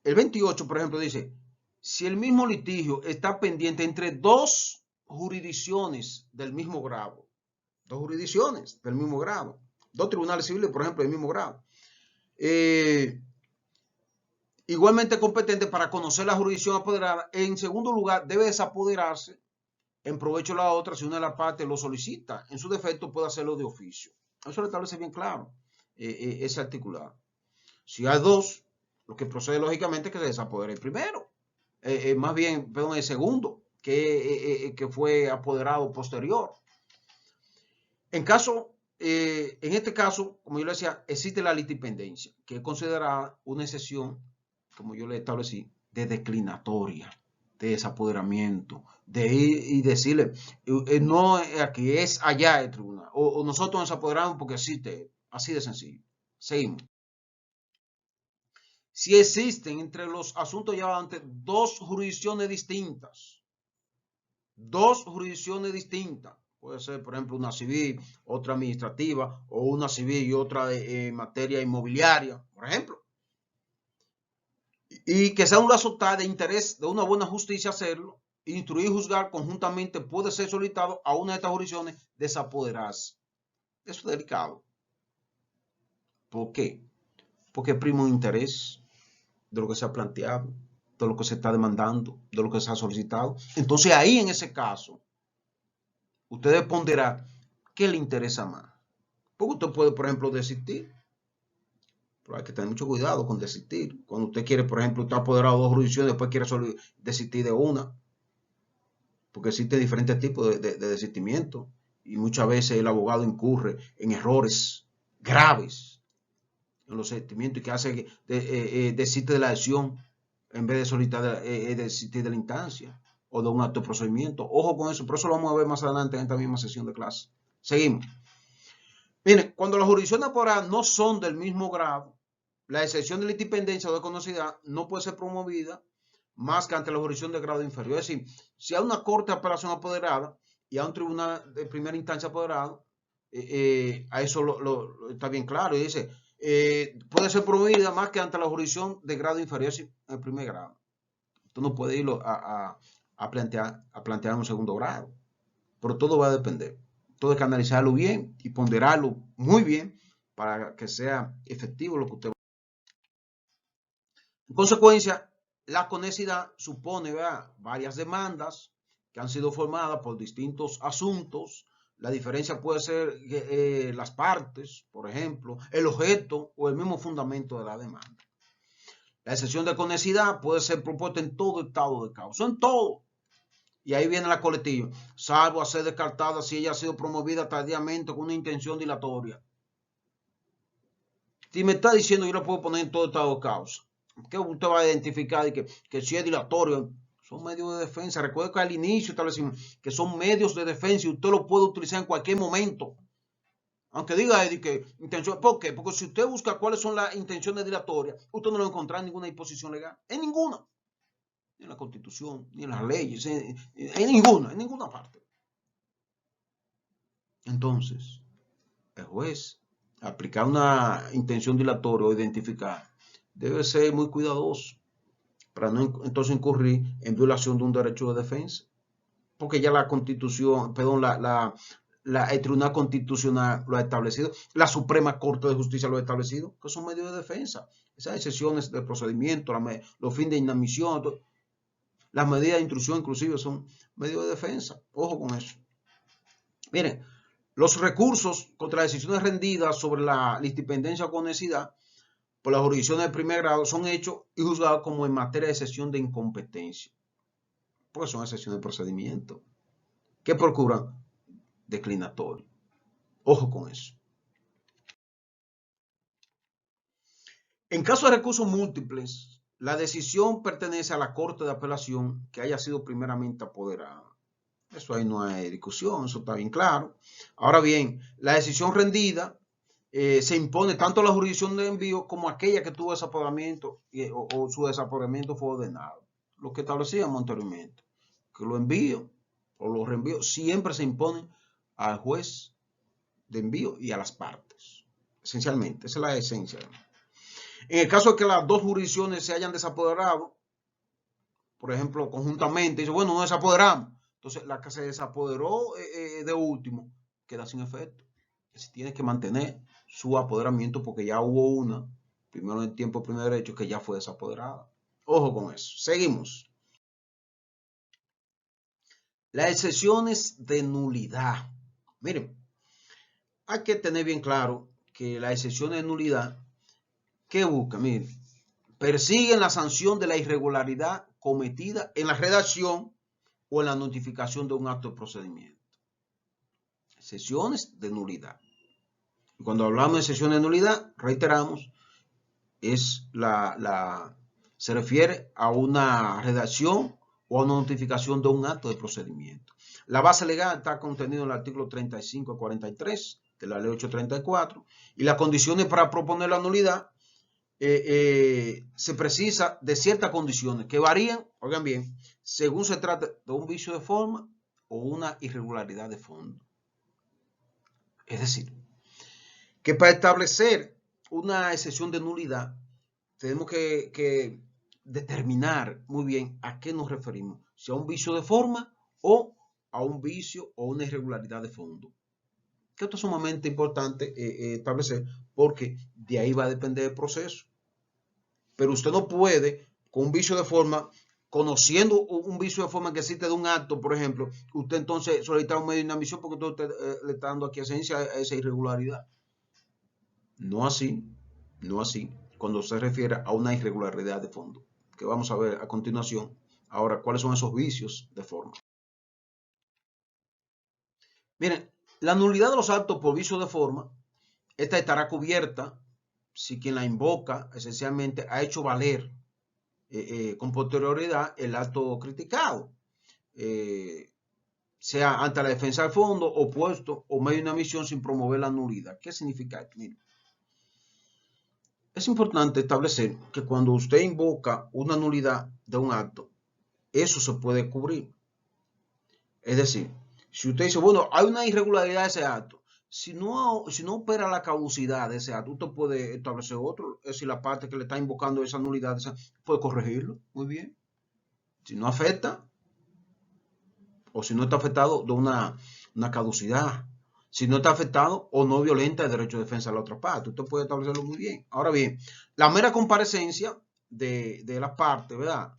el 28, por ejemplo, dice, si el mismo litigio está pendiente entre dos jurisdicciones del mismo grado. Dos jurisdicciones del mismo grado. Dos tribunales civiles, por ejemplo, del mismo grado. Igualmente competente para conocer la jurisdicción apoderada. En segundo lugar, debe desapoderarse en provecho de la otra si una de las partes lo solicita. En su defecto puede hacerlo de oficio. Eso lo establece bien claro ese articulado. Si hay dos, lo que procede lógicamente es que se desapodere el primero. Más bien, perdón, el segundo, que fue apoderado posterior. En este caso, como yo le decía, existe la litipendencia, que es considerada una excepción, como yo le establecí, de declinatoria, de desapoderamiento, de ir y decirle, no aquí, es allá el tribunal, o nosotros nos apoderamos porque existe, así de sencillo. Seguimos. Si existen entre los asuntos llevados ante dos jurisdicciones distintas, puede ser, por ejemplo, una civil, otra administrativa, o una civil y otra en materia inmobiliaria, por ejemplo. Y que sea un resultado de interés de una buena justicia hacerlo, instruir y juzgar conjuntamente puede ser solicitado a una de estas jurisdicciones desapoderarse. Eso es delicado. ¿Por qué? Porque prima un interés de lo que se ha planteado, de lo que se está demandando, de lo que se ha solicitado. Entonces ahí en ese caso, usted ponderará qué le interesa más. Porque usted puede, por ejemplo, desistir. Pero hay que tener mucho cuidado con desistir. Cuando usted quiere, por ejemplo, estar apoderado de dos jurisdicciones, después quiere solo desistir de una. Porque existen diferentes tipos de desistimiento. Y muchas veces el abogado incurre en errores graves en los desistimientos y que hace que desiste de la acción en vez de solicitar desistir de la instancia o de un acto de procedimiento. Ojo con eso, pero eso lo vamos a ver más adelante en esta misma sesión de clase. Seguimos. Miren, cuando las jurisdicciones apoderadas no son del mismo grado, la excepción de la independencia o de conocida no puede ser promovida más que ante la jurisdicción de grado inferior. Es decir, si hay una corte de apelación apoderada y hay un tribunal de primera instancia apoderado, a eso está bien claro. Y dice, puede ser promovida más que ante la jurisdicción de grado inferior, en el primer grado. Tú no puedes irlo a plantear en un segundo grado. Pero todo va a depender. Todo hay que analizarlo bien y ponderarlo muy bien para que sea efectivo lo que usted va a hacer. En consecuencia, la conexidad supone varias demandas que han sido formadas por distintos asuntos. La diferencia puede ser las partes, por ejemplo, el objeto o el mismo fundamento de la demanda. La excepción de conexidad puede ser propuesta en todo estado de causa, en todo. Y ahí viene la colectiva, salvo a ser descartada si ella ha sido promovida tardíamente con una intención dilatoria. Si me está diciendo, yo la puedo poner en todo estado de causa. ¿Qué usted va a identificar? Que si es dilatorio, son medios de defensa. Recuerde que al inicio establecimos que son medios de defensa y usted lo puede utilizar en cualquier momento. Aunque diga que intención, ¿por qué? Porque si usted busca cuáles son las intenciones dilatorias, usted no lo encontrará en ninguna disposición legal, en ninguna. Ni en la Constitución, ni en las leyes, en ninguna parte. Entonces, el juez, aplicar una intención dilatoria o identificar, debe ser muy cuidadoso para no entonces incurrir en violación de un derecho de defensa. Porque ya la Constitución, perdón, el Tribunal Constitucional lo ha establecido, la Suprema Corte de Justicia lo ha establecido, que son medios de defensa. Esas excepciones de procedimiento, los fines de inadmisión, las medidas de intrusión inclusive son medios de defensa. Ojo con eso. Miren, los recursos contra las decisiones rendidas sobre la independencia o conexidad por las jurisdicciones de primer grado son hechos y juzgados como en materia de excepción de incompetencia. Porque son excepciones de procedimiento. ¿Qué procuran? Declinatorio. Ojo con eso. En caso de recursos múltiples, la decisión pertenece a la Corte de Apelación que haya sido primeramente apoderada. Eso ahí no hay discusión, eso está bien claro. Ahora bien, la decisión rendida se impone tanto a la jurisdicción de envío como a aquella que tuvo desapoderamiento o su desapoderamiento fue ordenado. Lo que establecíamos anteriormente, que lo envío o lo reenvío siempre se imponen al juez de envío y a las partes. Esencialmente, esa es la esencia. En el caso de que las dos jurisdicciones se hayan desapoderado, por ejemplo, conjuntamente, dice, bueno, no desapoderamos. Entonces, la que se desapoderó de último queda sin efecto. Se tiene que mantener su apoderamiento porque ya hubo una, primero en tiempo, primer derecho, que ya fue desapoderada. Ojo con eso. Seguimos. Las excepciones de nulidad. Miren, hay que tener bien claro que las excepciones de nulidad, ¿qué buscan? Miren, persiguen la sanción de la irregularidad cometida en la redacción o en la notificación de un acto de procedimiento. Excepciones de nulidad. Y cuando hablamos de excepciones de nulidad, reiteramos, se refiere a una redacción o a una notificación de un acto de procedimiento. La base legal está contenida en el artículo 35 a 43 de la ley 834 y las condiciones para proponer la nulidad se precisa de ciertas condiciones que varían, oigan bien, según se trate de un vicio de forma o una irregularidad de fondo. Es decir, que para establecer una excepción de nulidad tenemos que determinar muy bien a qué nos referimos, si a un vicio de forma o a un vicio o una irregularidad de fondo. Que esto es sumamente importante establecer porque de ahí va a depender el proceso. Pero usted no puede, con un vicio de forma, conociendo un vicio de forma que existe de un acto, por ejemplo, usted entonces solicitar un medio de inadmisión porque usted le está dando aquí esencia a esa irregularidad. No así, no así, cuando se refiere a una irregularidad de fondo, que vamos a ver a continuación. Ahora, ¿cuáles son esos vicios de forma? Miren, la nulidad de los actos por vicio de forma, esta estará cubierta si quien la invoca esencialmente ha hecho valer con posterioridad el acto criticado, sea ante la defensa del fondo, opuesto o medio de una misión sin promover la nulidad. ¿Qué significa esto? Miren, es importante establecer que cuando usted invoca una nulidad de un acto, eso se puede cubrir. Es decir, si usted dice, bueno, hay una irregularidad de ese acto, si no opera la caducidad de ese acto, usted puede establecer otro. Es decir, la parte que le está invocando esa nulidad, puede corregirlo. Muy bien. Si no afecta, o si no está afectado de una caducidad. Si no está afectado o no violenta el derecho de defensa de la otra parte. Usted puede establecerlo muy bien. Ahora bien, la mera comparecencia de la parte, ¿verdad?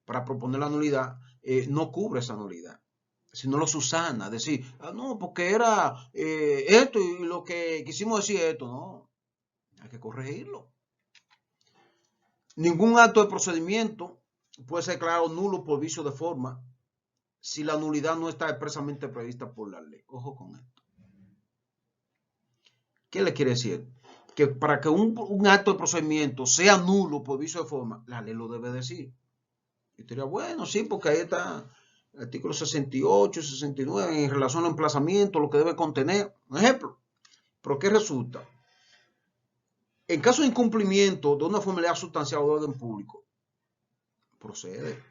Para proponer la nulidad, no cubre esa nulidad, sino lo subsana. Decir, no, porque era esto y lo que quisimos decir esto. No, hay que corregirlo. Ningún acto de procedimiento puede ser declarado nulo por vicio de forma si la nulidad no está expresamente prevista por la ley. Ojo con esto. ¿Qué le quiere decir? Que para que un acto de procedimiento sea nulo por vicio de forma, la ley lo debe decir. Y diría, bueno, sí, porque ahí está el artículo 68 y 69 en relación al emplazamiento, lo que debe contener. Un ejemplo. ¿Pero qué resulta? En caso de incumplimiento de una formalidad sustancial o de orden público, procede.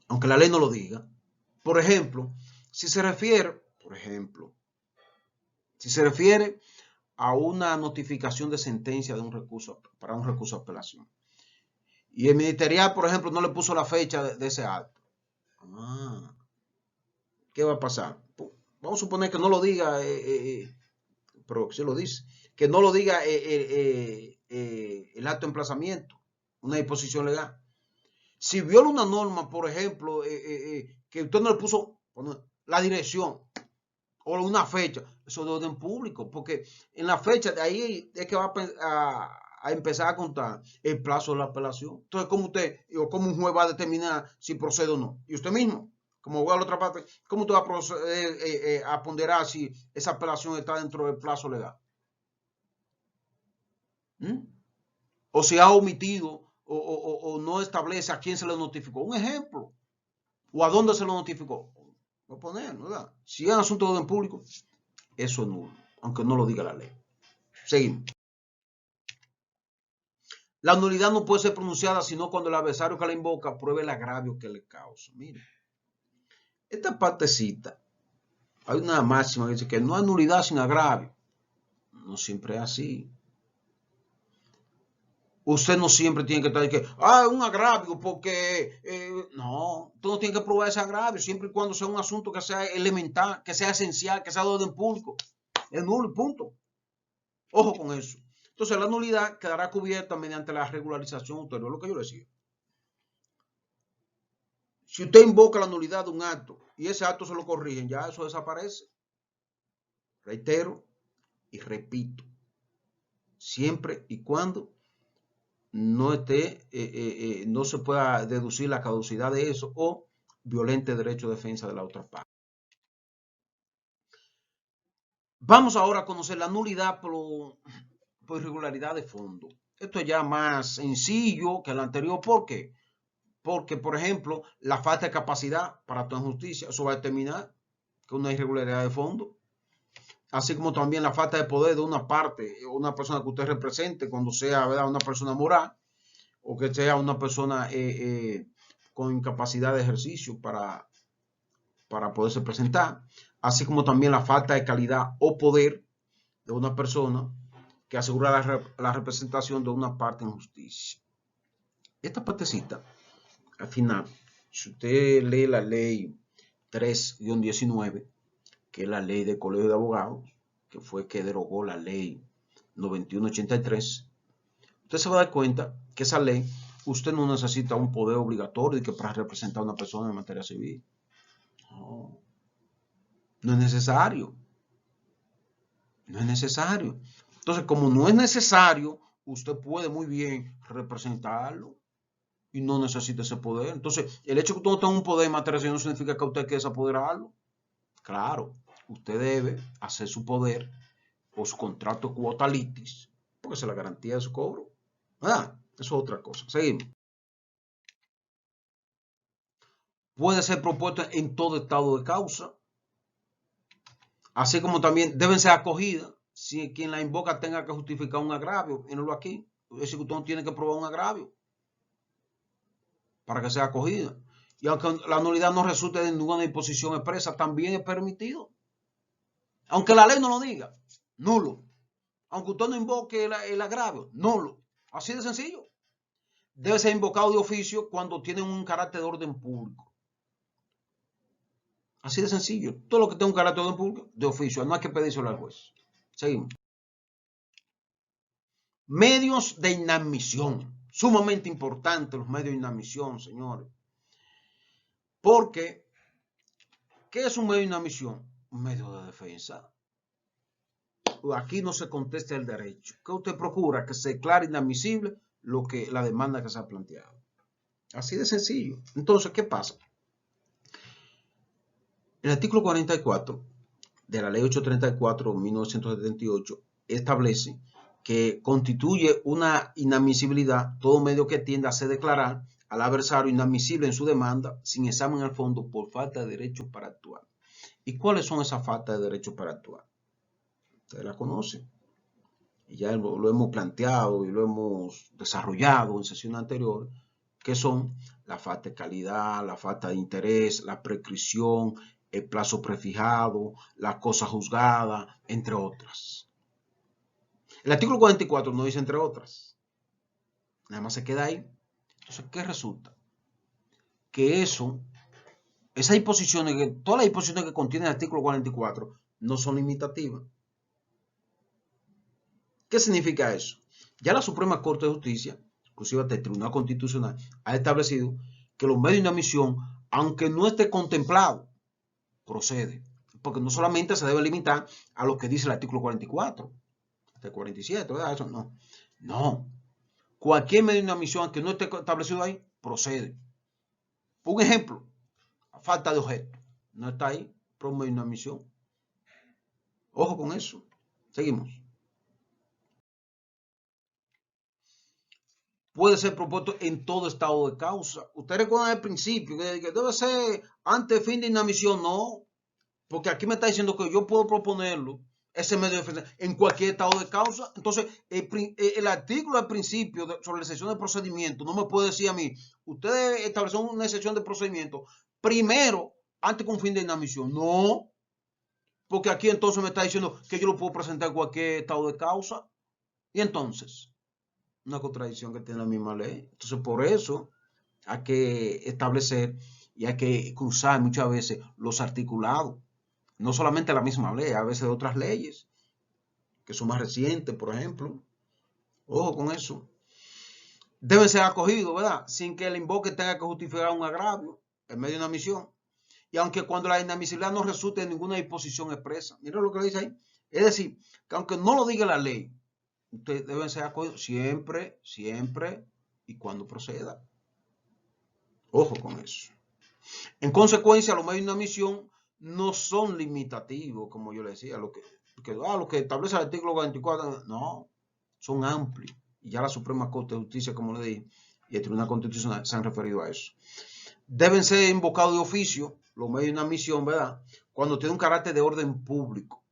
Aunque la ley no lo diga. Por ejemplo, si se refiere a una notificación de sentencia de un recurso, para un recurso de apelación. Y el ministerial, por ejemplo, no le puso la fecha de ese acto. ¿Qué va a pasar? Vamos a suponer que no lo diga, pero sí lo dice, que no lo diga el acto de emplazamiento, una disposición legal. Si viola una norma, por ejemplo, que usted no le puso la dirección, o una fecha, eso de orden público, porque en la fecha de ahí es que va a empezar a contar el plazo de la apelación. Entonces, ¿cómo usted o cómo un juez va a determinar si procede o no? Y usted mismo, como voy a la otra parte, ¿cómo usted va a proceder a ponderar si esa apelación está dentro del plazo legal? O si ha omitido o no establece a quién se le notificó. Un ejemplo. O a dónde se lo notificó. Voy a poner, ¿verdad? Si es un asunto de orden público, eso es nulo, aunque no lo diga la ley. Seguimos. La nulidad no puede ser pronunciada sino cuando el adversario que la invoca pruebe el agravio que le causa. Mire, esta partecita, hay una máxima que dice que no hay nulidad sin agravio. No siempre es así. Usted no siempre tiene que estar que, un agravio, porque no, tú no tienes que probar ese agravio, siempre y cuando sea un asunto que sea elemental, que sea esencial, que sea de orden público. Es nulo y punto. Ojo con eso. Entonces, la nulidad quedará cubierta mediante la regularización ulterior, lo que yo decía. Si usted invoca la nulidad de un acto y ese acto se lo corrigen, ya eso desaparece. Reitero y repito, siempre y cuando no no se pueda deducir la caducidad de eso o violente derecho de defensa de la otra parte. Vamos ahora a conocer la nulidad por irregularidad de fondo. Esto es ya más sencillo que lo anterior. ¿Por qué? Porque, por ejemplo, la falta de capacidad para actuar en justicia, eso va a determinar que una irregularidad de fondo. Así como también la falta de poder de una parte, una persona que usted represente, cuando sea, ¿verdad?, una persona moral, o que sea una persona con incapacidad de ejercicio para poderse presentar, así como también la falta de calidad o poder de una persona que asegura la representación de una parte en justicia. Esta partecita, al final, si usted lee la ley 3-19, que es la ley del Colegio de Abogados, que fue que derogó la ley 9183, usted se va a dar cuenta que esa ley, usted no necesita un poder obligatorio que para representar a una persona en materia civil. No, no es necesario. No es necesario. Entonces, como no es necesario, usted puede muy bien representarlo y no necesita ese poder. Entonces, el hecho de que usted no tenga un poder en materia civil no significa que usted quiera desapoderarlo. Claro, usted debe hacer su poder o su contrato quota litis, porque esa es la garantía de su cobro. Eso es otra cosa. Seguimos. Puede ser propuesto en todo estado de causa, así como también deben ser acogidas si quien la invoca tenga que justificar un agravio. Mírenlo aquí. Es decir, que usted no tiene que probar un agravio para que sea acogida. Y aunque la nulidad no resulte de ninguna disposición expresa, también es permitido. Aunque la ley no lo diga, nulo. Aunque usted no invoque el agravio, nulo. Así de sencillo. Debe ser invocado de oficio cuando tiene un carácter de orden público. Así de sencillo. Todo lo que tenga un carácter de orden público, de oficio. No hay que pedírselo al juez. Seguimos. Medios de inadmisión. Sumamente importantes los medios de inadmisión, señores. Porque, ¿qué es un medio de inadmisión? Un medio de defensa. Aquí no se contesta el derecho. ¿Qué usted procura? Que se declare inadmisible la demanda que se ha planteado. Así de sencillo. Entonces, ¿qué pasa? El artículo 44 de la ley 834/1978 establece que constituye una inadmisibilidad todo medio que tiende a hacer declarar al adversario inadmisible en su demanda sin examen al fondo por falta de derechos para actuar. ¿Y cuáles son esas faltas de derechos para actuar? Ustedes la conocen. Y ya lo hemos planteado y lo hemos desarrollado en sesiones anteriores, que son la falta de calidad, la falta de interés, la prescripción, el plazo prefijado, la cosa juzgada, entre otras. El artículo 44 no dice entre otras. Nada más se queda ahí. Entonces, ¿qué resulta? Que esas disposiciones, todas las disposiciones que contiene el artículo 44 no son limitativas. ¿Qué significa eso? Ya la Suprema Corte de Justicia, inclusive hasta el Tribunal Constitucional, ha establecido que los medios de inadmisión, aunque no esté contemplado, procede. Porque no solamente se debe limitar a lo que dice el artículo 44, hasta el 47, ¿verdad? Eso no. No. Cualquier medio de inadmisión que no esté establecido ahí, procede. Un ejemplo, falta de objeto. No está ahí, pero un medio de inadmisión. Ojo con eso. Seguimos. Puede ser propuesto en todo estado de causa. Usted recuerda el principio, que debe ser antes fin de inadmisión, no, porque aquí me está diciendo que yo puedo proponerlo, ese medio de defensa, en cualquier estado de causa. Entonces, el artículo al principio sobre la excepción de procedimiento no me puede decir a mí, usted estableció una excepción de procedimiento primero, antes con fin de inadmisión. No, porque aquí entonces me está diciendo que yo lo puedo presentar en cualquier estado de causa. Y entonces, una contradicción que tiene la misma ley. Entonces, por eso hay que establecer y hay que cruzar muchas veces los articulados. No solamente la misma ley, a veces de otras leyes que son más recientes, por ejemplo. Ojo con eso. Deben ser acogidos, ¿verdad? Sin que el invoque tenga que justificar un agravio en medio de una misión. Y aunque cuando la inadmisibilidad no resulte en ninguna disposición expresa. Mira lo que le dice ahí. Es decir, que aunque no lo diga la ley, ustedes deben ser acogidos siempre, siempre y cuando proceda. Ojo con eso. En consecuencia, los medios de inadmisión no son limitativos, como yo le decía, lo que establece el artículo 44, no, son amplios. Y ya la Suprema Corte de Justicia, como le dije, y el Tribunal Constitucional se han referido a eso. Deben ser invocados de oficio los medios de inadmisión, ¿verdad? Cuando tiene un carácter de orden público,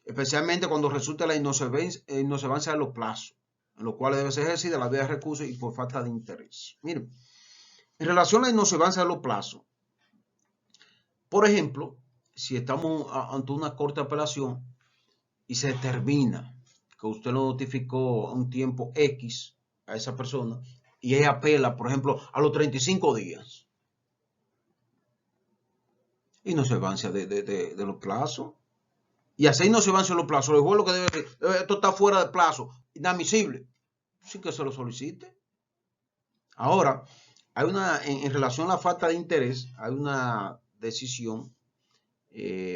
especialmente cuando resulta la inobservancia de los plazos, en los cuales debe ser ejercida la vía de recursos y por falta de interés. Miren, en relación a la inobservancia de los plazos, por ejemplo, si estamos ante una corte de apelación y se determina que usted lo notificó a un tiempo X a esa persona y ella apela, por ejemplo, a los 35 días. Inobservancia de los plazos. Y así inobservancia de los plazos. El juez lo que debe, esto está fuera de plazo, inadmisible, sin que se lo solicite. Ahora, hay en relación a la falta de interés, hay una decisión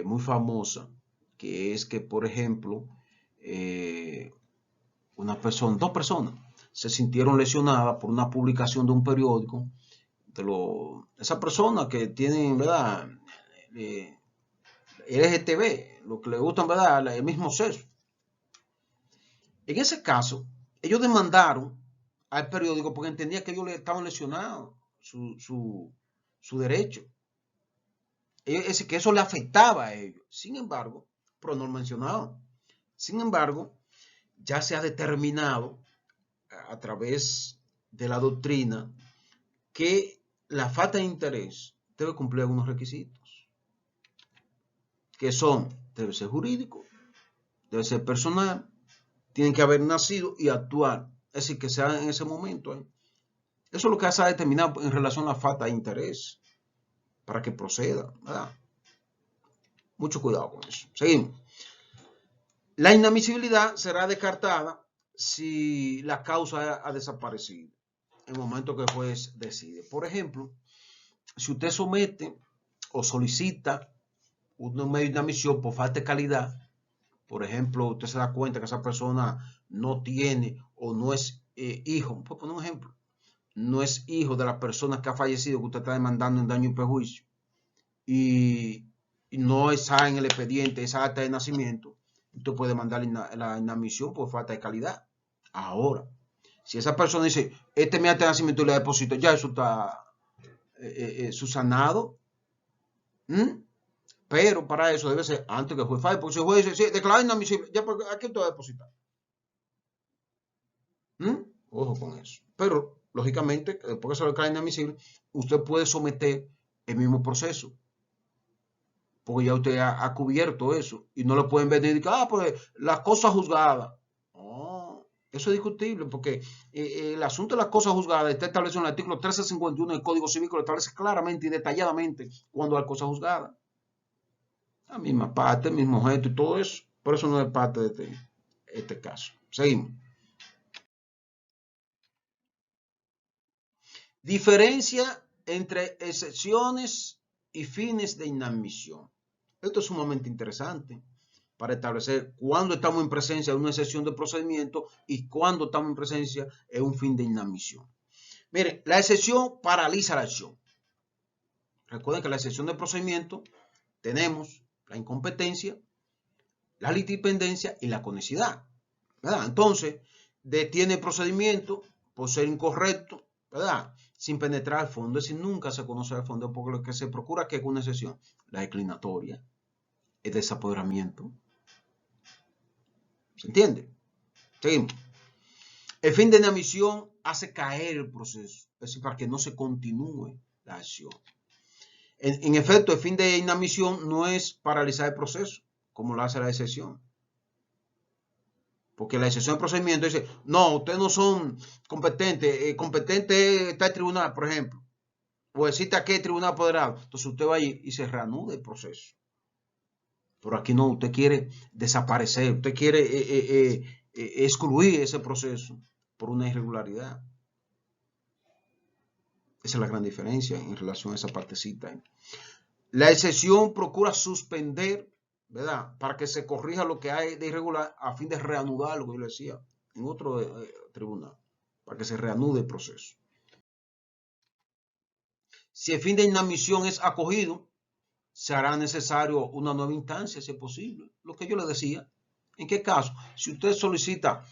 muy famosa, que es que, por ejemplo, dos personas se sintieron lesionadas por una publicación de un periódico, esa persona que tienen, ¿verdad? LGTB, lo que le gustan, ¿verdad? El mismo sexo. En ese caso, ellos demandaron al periódico porque entendía que ellos le estaban lesionando su derecho. Es que eso le afectaba a ellos. Sin embargo, pero no lo mencionaban. Sin embargo, ya se ha determinado a través de la doctrina que la falta de interés debe cumplir algunos requisitos, que son, debe ser jurídico, debe ser personal, tienen que haber nacido y actuar, es decir, que sea en ese momento. Eso es lo que se ha determinado en relación a la falta de interés para que proceda, ¿verdad? Mucho cuidado con eso. Seguimos. La inadmisibilidad será descartada si la causa ha desaparecido en el momento que el juez decide. Por ejemplo, si usted somete o solicita un medio de inadmisión por falta de calidad, por ejemplo, usted se da cuenta que esa persona no tiene o no es hijo, puedo poner un ejemplo, no es hijo de la persona que ha fallecido que usted está demandando en daño y perjuicio y no está en el expediente esa acta de nacimiento, usted puede mandar la inadmisión por falta de calidad. Ahora, si esa persona dice, este es mi acta de nacimiento y le deposito, ya eso está subsanado. Pero para eso debe ser antes que el juez falle, porque si el juez dice, sí, declara inadmisible, ya aquí usted va a depositar. Ojo con eso. Pero, lógicamente, después que se lo declara inadmisible, usted puede someter el mismo proceso. Porque ya usted ha cubierto eso. Y no lo pueden ver y decir, pues las cosas juzgadas. No, eso es discutible, porque el asunto de las cosas juzgadas está establecido en el artículo 1351 del Código Civil, que lo establece claramente y detalladamente cuando hay cosas juzgadas. La misma parte, el mismo objeto y todo eso. Por eso no es parte de este caso. Seguimos. Diferencia entre excepciones y fines de inadmisión. Esto es sumamente interesante para establecer cuándo estamos en presencia de una excepción de procedimiento y cuándo estamos en presencia de un fin de inadmisión. Miren, la excepción paraliza la acción. Recuerden que la excepción de procedimiento tenemos la incompetencia, la litipendencia y la conexidad, ¿verdad? Entonces, detiene el procedimiento por ser incorrecto, ¿verdad? Sin penetrar al fondo, es decir, nunca se conoce al fondo, porque lo que se procura que es una excepción, la declinatoria, el desapoderamiento. ¿Se entiende? Seguimos. El fin de inadmisión hace caer el proceso, es decir, para que no se continúe la acción. En efecto, el fin de inadmisión no es paralizar el proceso, como lo hace la excepción. Porque la excepción de procedimiento dice, no, ustedes no son competentes, competente está el tribunal, por ejemplo, o existe aquí el tribunal apoderado. Entonces usted va y se reanuda el proceso. Pero aquí no, usted quiere desaparecer, usted quiere excluir ese proceso por una irregularidad. Esa es la gran diferencia en relación a esa partecita. La excepción procura suspender, ¿verdad? Para que se corrija lo que hay de irregular a fin de reanudar lo que yo le decía en otro tribunal, para que se reanude el proceso. Si el fin de inadmisión es acogido, se hará necesario una nueva instancia, si es posible. Lo que yo le decía. ¿En qué caso? Si usted solicita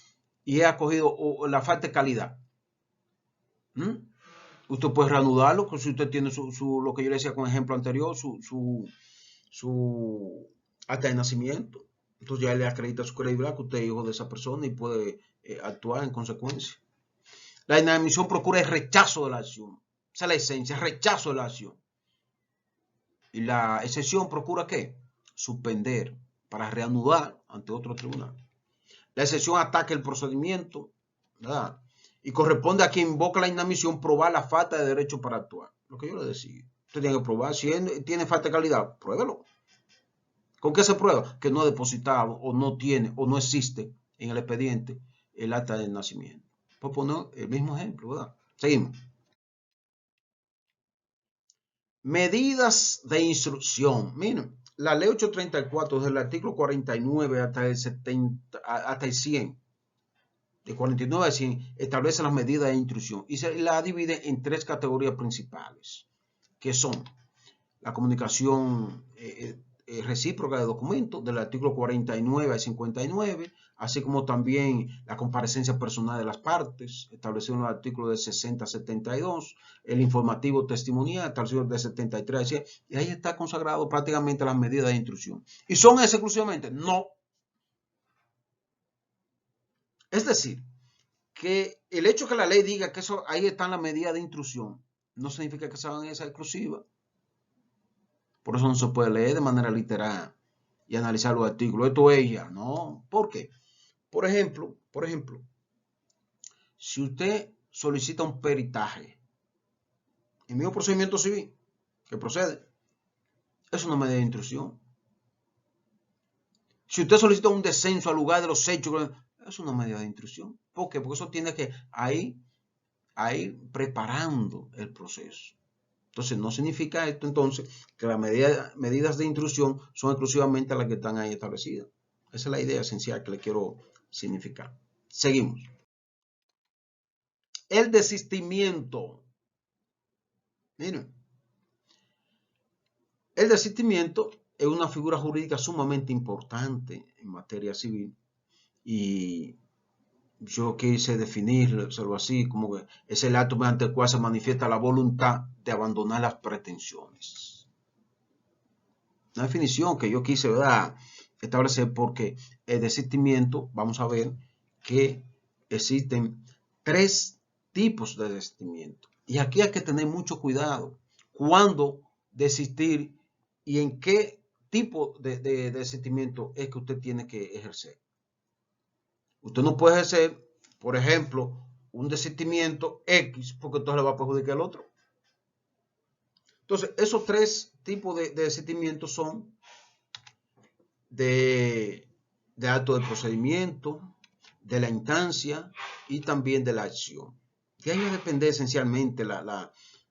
y es acogido la falta de calidad, usted puede reanudarlo, si usted tiene lo que yo le decía con ejemplo anterior, su acta de nacimiento. Entonces ya le acredita su credibilidad que usted es hijo de esa persona y puede actuar en consecuencia. La inadmisión procura el rechazo de la acción. Esa es la esencia, el rechazo de la acción. Y la excepción procura ¿qué? Suspender para reanudar ante otro tribunal. La excepción ataca el procedimiento, ¿verdad? Y corresponde a quien invoca la inadmisión probar la falta de derecho para actuar. Lo que yo le decía. Usted tiene que probar. Si él tiene falta de calidad, pruébelo. ¿Con qué se prueba? Que no ha depositado o no tiene o no existe en el expediente el acta de nacimiento. Por poner el mismo ejemplo, ¿verdad? Seguimos. Medidas de instrucción. Miren, la ley 834 desde el artículo 49 hasta el 70, hasta el 100, de 49 a 100, establece las medidas de instrucción y se la divide en tres categorías principales, que son la comunicación recíproca de documentos del artículo 49 al 59, así como también la comparecencia personal de las partes, establecido en el artículo de 60 a 72, el informativo testimonial, establecido de 73 a 100, y ahí está consagrado prácticamente las medidas de instrucción. ¿Y son exclusivamente? No. Es decir, que el hecho que la ley diga que eso, ahí están las medidas de instrucción, no significa que sean esas exclusivas. Por eso no se puede leer de manera literal y analizar los artículos. Esto es ya, ¿no? ¿Por qué? Por ejemplo, si usted solicita un peritaje en medio procedimiento civil que procede, es una medida de instrucción. Si usted solicita un descenso al lugar de los hechos, es una medida de instrucción. ¿Por qué? Porque eso tiene que ir preparando el proceso. Entonces, no significa esto entonces que las medidas de instrucción son exclusivamente las que están ahí establecidas. Esa es la idea esencial que le quiero significar. Seguimos. El desistimiento. Miren, el desistimiento es una figura jurídica sumamente importante en materia civil y yo quise definirlo así, como que es el acto mediante el cual se manifiesta la voluntad de abandonar las pretensiones. Una definición que yo quise, ¿verdad?, establecer porque el desistimiento, vamos a ver que existen tres tipos de desistimiento. Y aquí hay que tener mucho cuidado cuándo desistir y en qué tipo de desistimiento es que usted tiene que ejercer. Usted no puede ejercer, por ejemplo, un desistimiento X porque entonces le va a perjudicar al otro. Entonces, esos tres tipos de desistimiento son de acto de procedimiento, de la instancia y también de la acción. De ahí va a depender esencialmente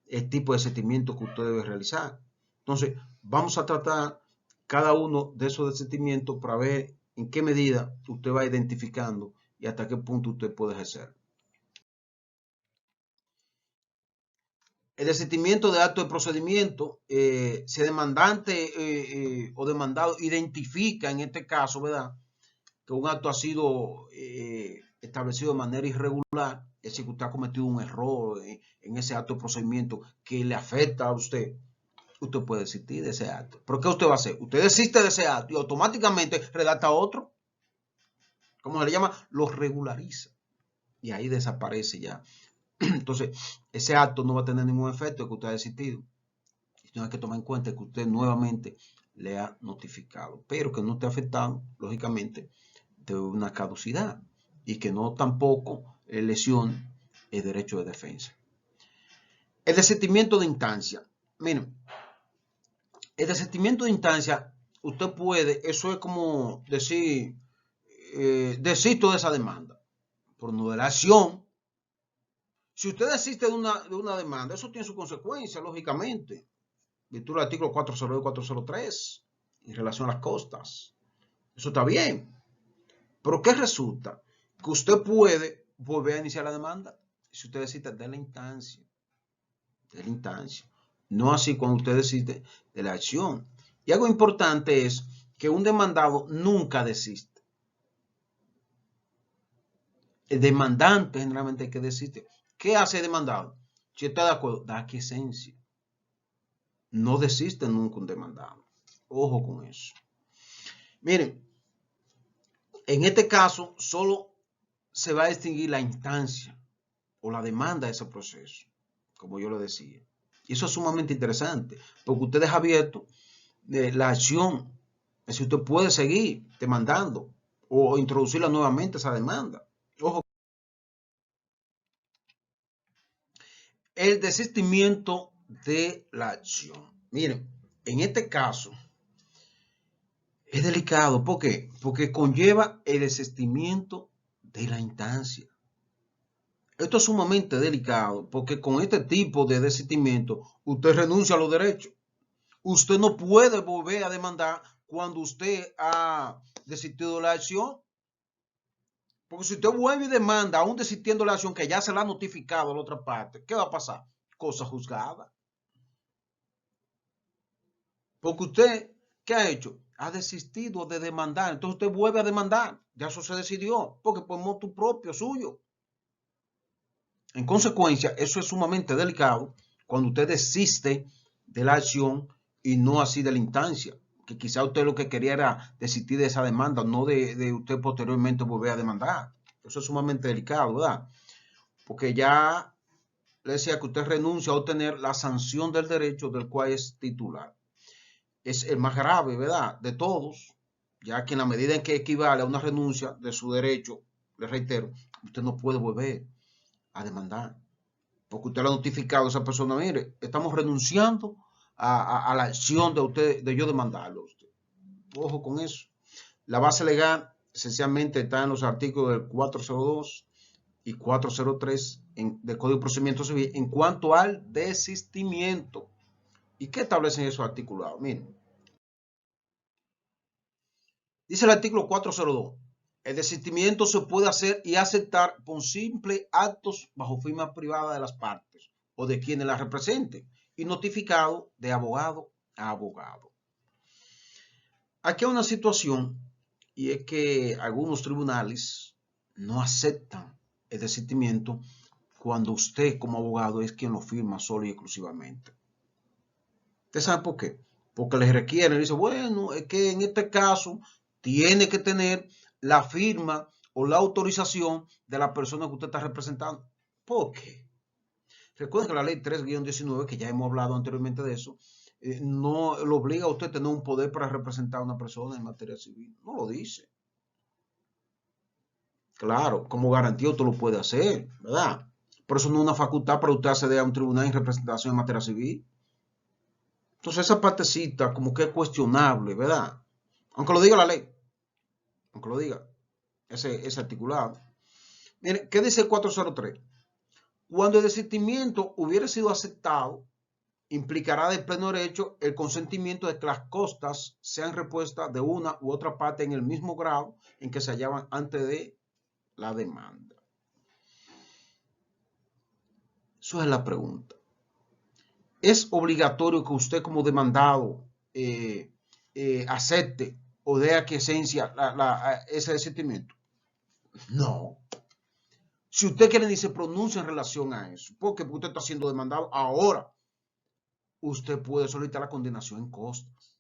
el tipo de desistimiento que usted debe realizar. Entonces, vamos a tratar cada uno de esos desistimientos para ver en qué medida usted va identificando y hasta qué punto usted puede ejercer. El desistimiento de acto de procedimiento, si el demandante o demandado identifica en este caso, ¿verdad?, que un acto ha sido establecido de manera irregular, es decir, que usted ha cometido un error en ese acto de procedimiento que le afecta a usted, usted puede desistir de ese acto. ¿Pero qué usted va a hacer? Usted desiste de ese acto y automáticamente redacta otro, como se le llama, lo regulariza. Y ahí desaparece ya. Entonces, ese acto no va a tener ningún efecto de que usted ha desistido. Tiene que tomar en cuenta que usted nuevamente le ha notificado, pero que no esté afectado, lógicamente, de una caducidad y que no tampoco lesione el derecho de defensa. El desistimiento de instancia. Miren, el desistimiento de instancia, usted puede, eso es como decir, desisto de esa demanda, por no de la acción. Si usted desiste de una demanda, eso tiene su consecuencia, lógicamente. Virtud del artículo 402 y 403 en relación a las costas. Eso está bien. Pero ¿qué resulta? Que usted puede volver a iniciar la demanda si usted desiste de la instancia. De la instancia. No así cuando usted desiste de la acción. Y algo importante es que un demandado nunca desiste. El demandante generalmente es que desiste. ¿Qué hace el demandado? Si está de acuerdo, da quiesencia. No desiste nunca un demandado. Ojo con eso. Miren, en este caso solo se va a distinguir la instancia o la demanda de ese proceso, como yo lo decía. Y eso es sumamente interesante, porque usted deja abierto la acción. Es decir, usted puede seguir demandando o introducirla nuevamente esa demanda. Ojo. El desistimiento de la acción. Miren, en este caso es delicado. ¿Por qué? Porque conlleva el desistimiento de la instancia. Esto es sumamente delicado porque con este tipo de desistimiento usted renuncia a los derechos. Usted no puede volver a demandar cuando usted ha desistido de la acción. Porque si usted vuelve y demanda, aún desistiendo de la acción que ya se la ha notificado a la otra parte, ¿qué va a pasar? Cosa juzgada. Porque usted, ¿qué ha hecho? Ha desistido de demandar. Entonces usted vuelve a demandar. Ya eso se decidió. Porque por motu propio suyo. En consecuencia, eso es sumamente delicado cuando usted desiste de la acción y no así de la instancia. Que quizá usted lo que quería era desistir de esa demanda, no de usted posteriormente volver a demandar. Eso es sumamente delicado, ¿verdad? Porque ya le decía que usted renuncia a obtener la sanción del derecho del cual es titular. Es el más grave, ¿verdad? De todos, ya que en la medida en que equivale a una renuncia de su derecho, le reitero, usted no puede volver a demandar. Porque usted le ha notificado a esa persona, mire, estamos renunciando a la acción de usted, de yo demandarlo a usted. Ojo con eso. La base legal esencialmente está en los artículos del 402 y 403 del Código de Procedimiento Civil en cuanto al desistimiento. ¿Y qué establecen esos articulados? Miren. Dice el artículo 402. El desistimiento se puede hacer y aceptar por simples actos bajo firma privada de las partes o de quienes la representen y notificado de abogado a abogado. Aquí hay una situación y es que algunos tribunales no aceptan el desistimiento cuando usted como abogado es quien lo firma solo y exclusivamente. ¿Usted sabe por qué? Porque les requieren, dice, bueno, es que en este caso tiene que tener la firma o la autorización de la persona que usted está representando. ¿Por qué? Recuerden que la ley 3-19, que ya hemos hablado anteriormente de eso, no lo obliga a usted a tener un poder para representar a una persona en materia civil. No lo dice. Claro, como garantía usted lo puede hacer, ¿verdad? Pero eso no es una facultad para usted acceder a un tribunal en representación en materia civil. Entonces esa partecita como que es cuestionable, ¿verdad? Aunque lo diga la ley. Aunque lo diga ese articulado. Miren, ¿qué dice el 403? Cuando el desistimiento hubiera sido aceptado, implicará de pleno derecho el consentimiento de que las costas sean repuestas de una u otra parte en el mismo grado en que se hallaban antes de la demanda. Eso es la pregunta. ¿Es obligatorio que usted como demandado acepte o dé aquiescencia ese desistimiento? No. Si usted quiere ni se pronuncia en relación a eso, porque usted está siendo demandado ahora, usted puede solicitar la condenación en costas.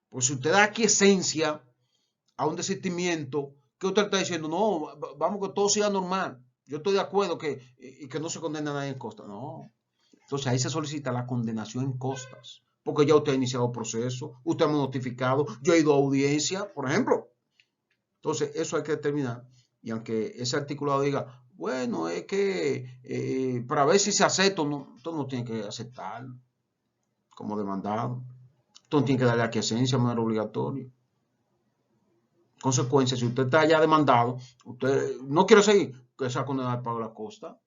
Pues si usted da aquiescencia a un desistimiento, ¿qué usted está diciendo? No, vamos que todo siga normal. Yo estoy de acuerdo que no se condena a nadie en costas. No. Entonces ahí se solicita la condenación en costas. Porque ya usted ha iniciado proceso, usted me ha notificado, yo he ido a audiencia, por ejemplo. Entonces, eso hay que determinar. Y aunque ese articulado diga, bueno, es que para ver si se acepta o no, usted no tiene que aceptar como demandado. Usted no tiene que darle aquiescencia de manera obligatoria. Consecuencia, si usted está ya demandado, usted no quiere seguir, que sea condenado al pago de la costa.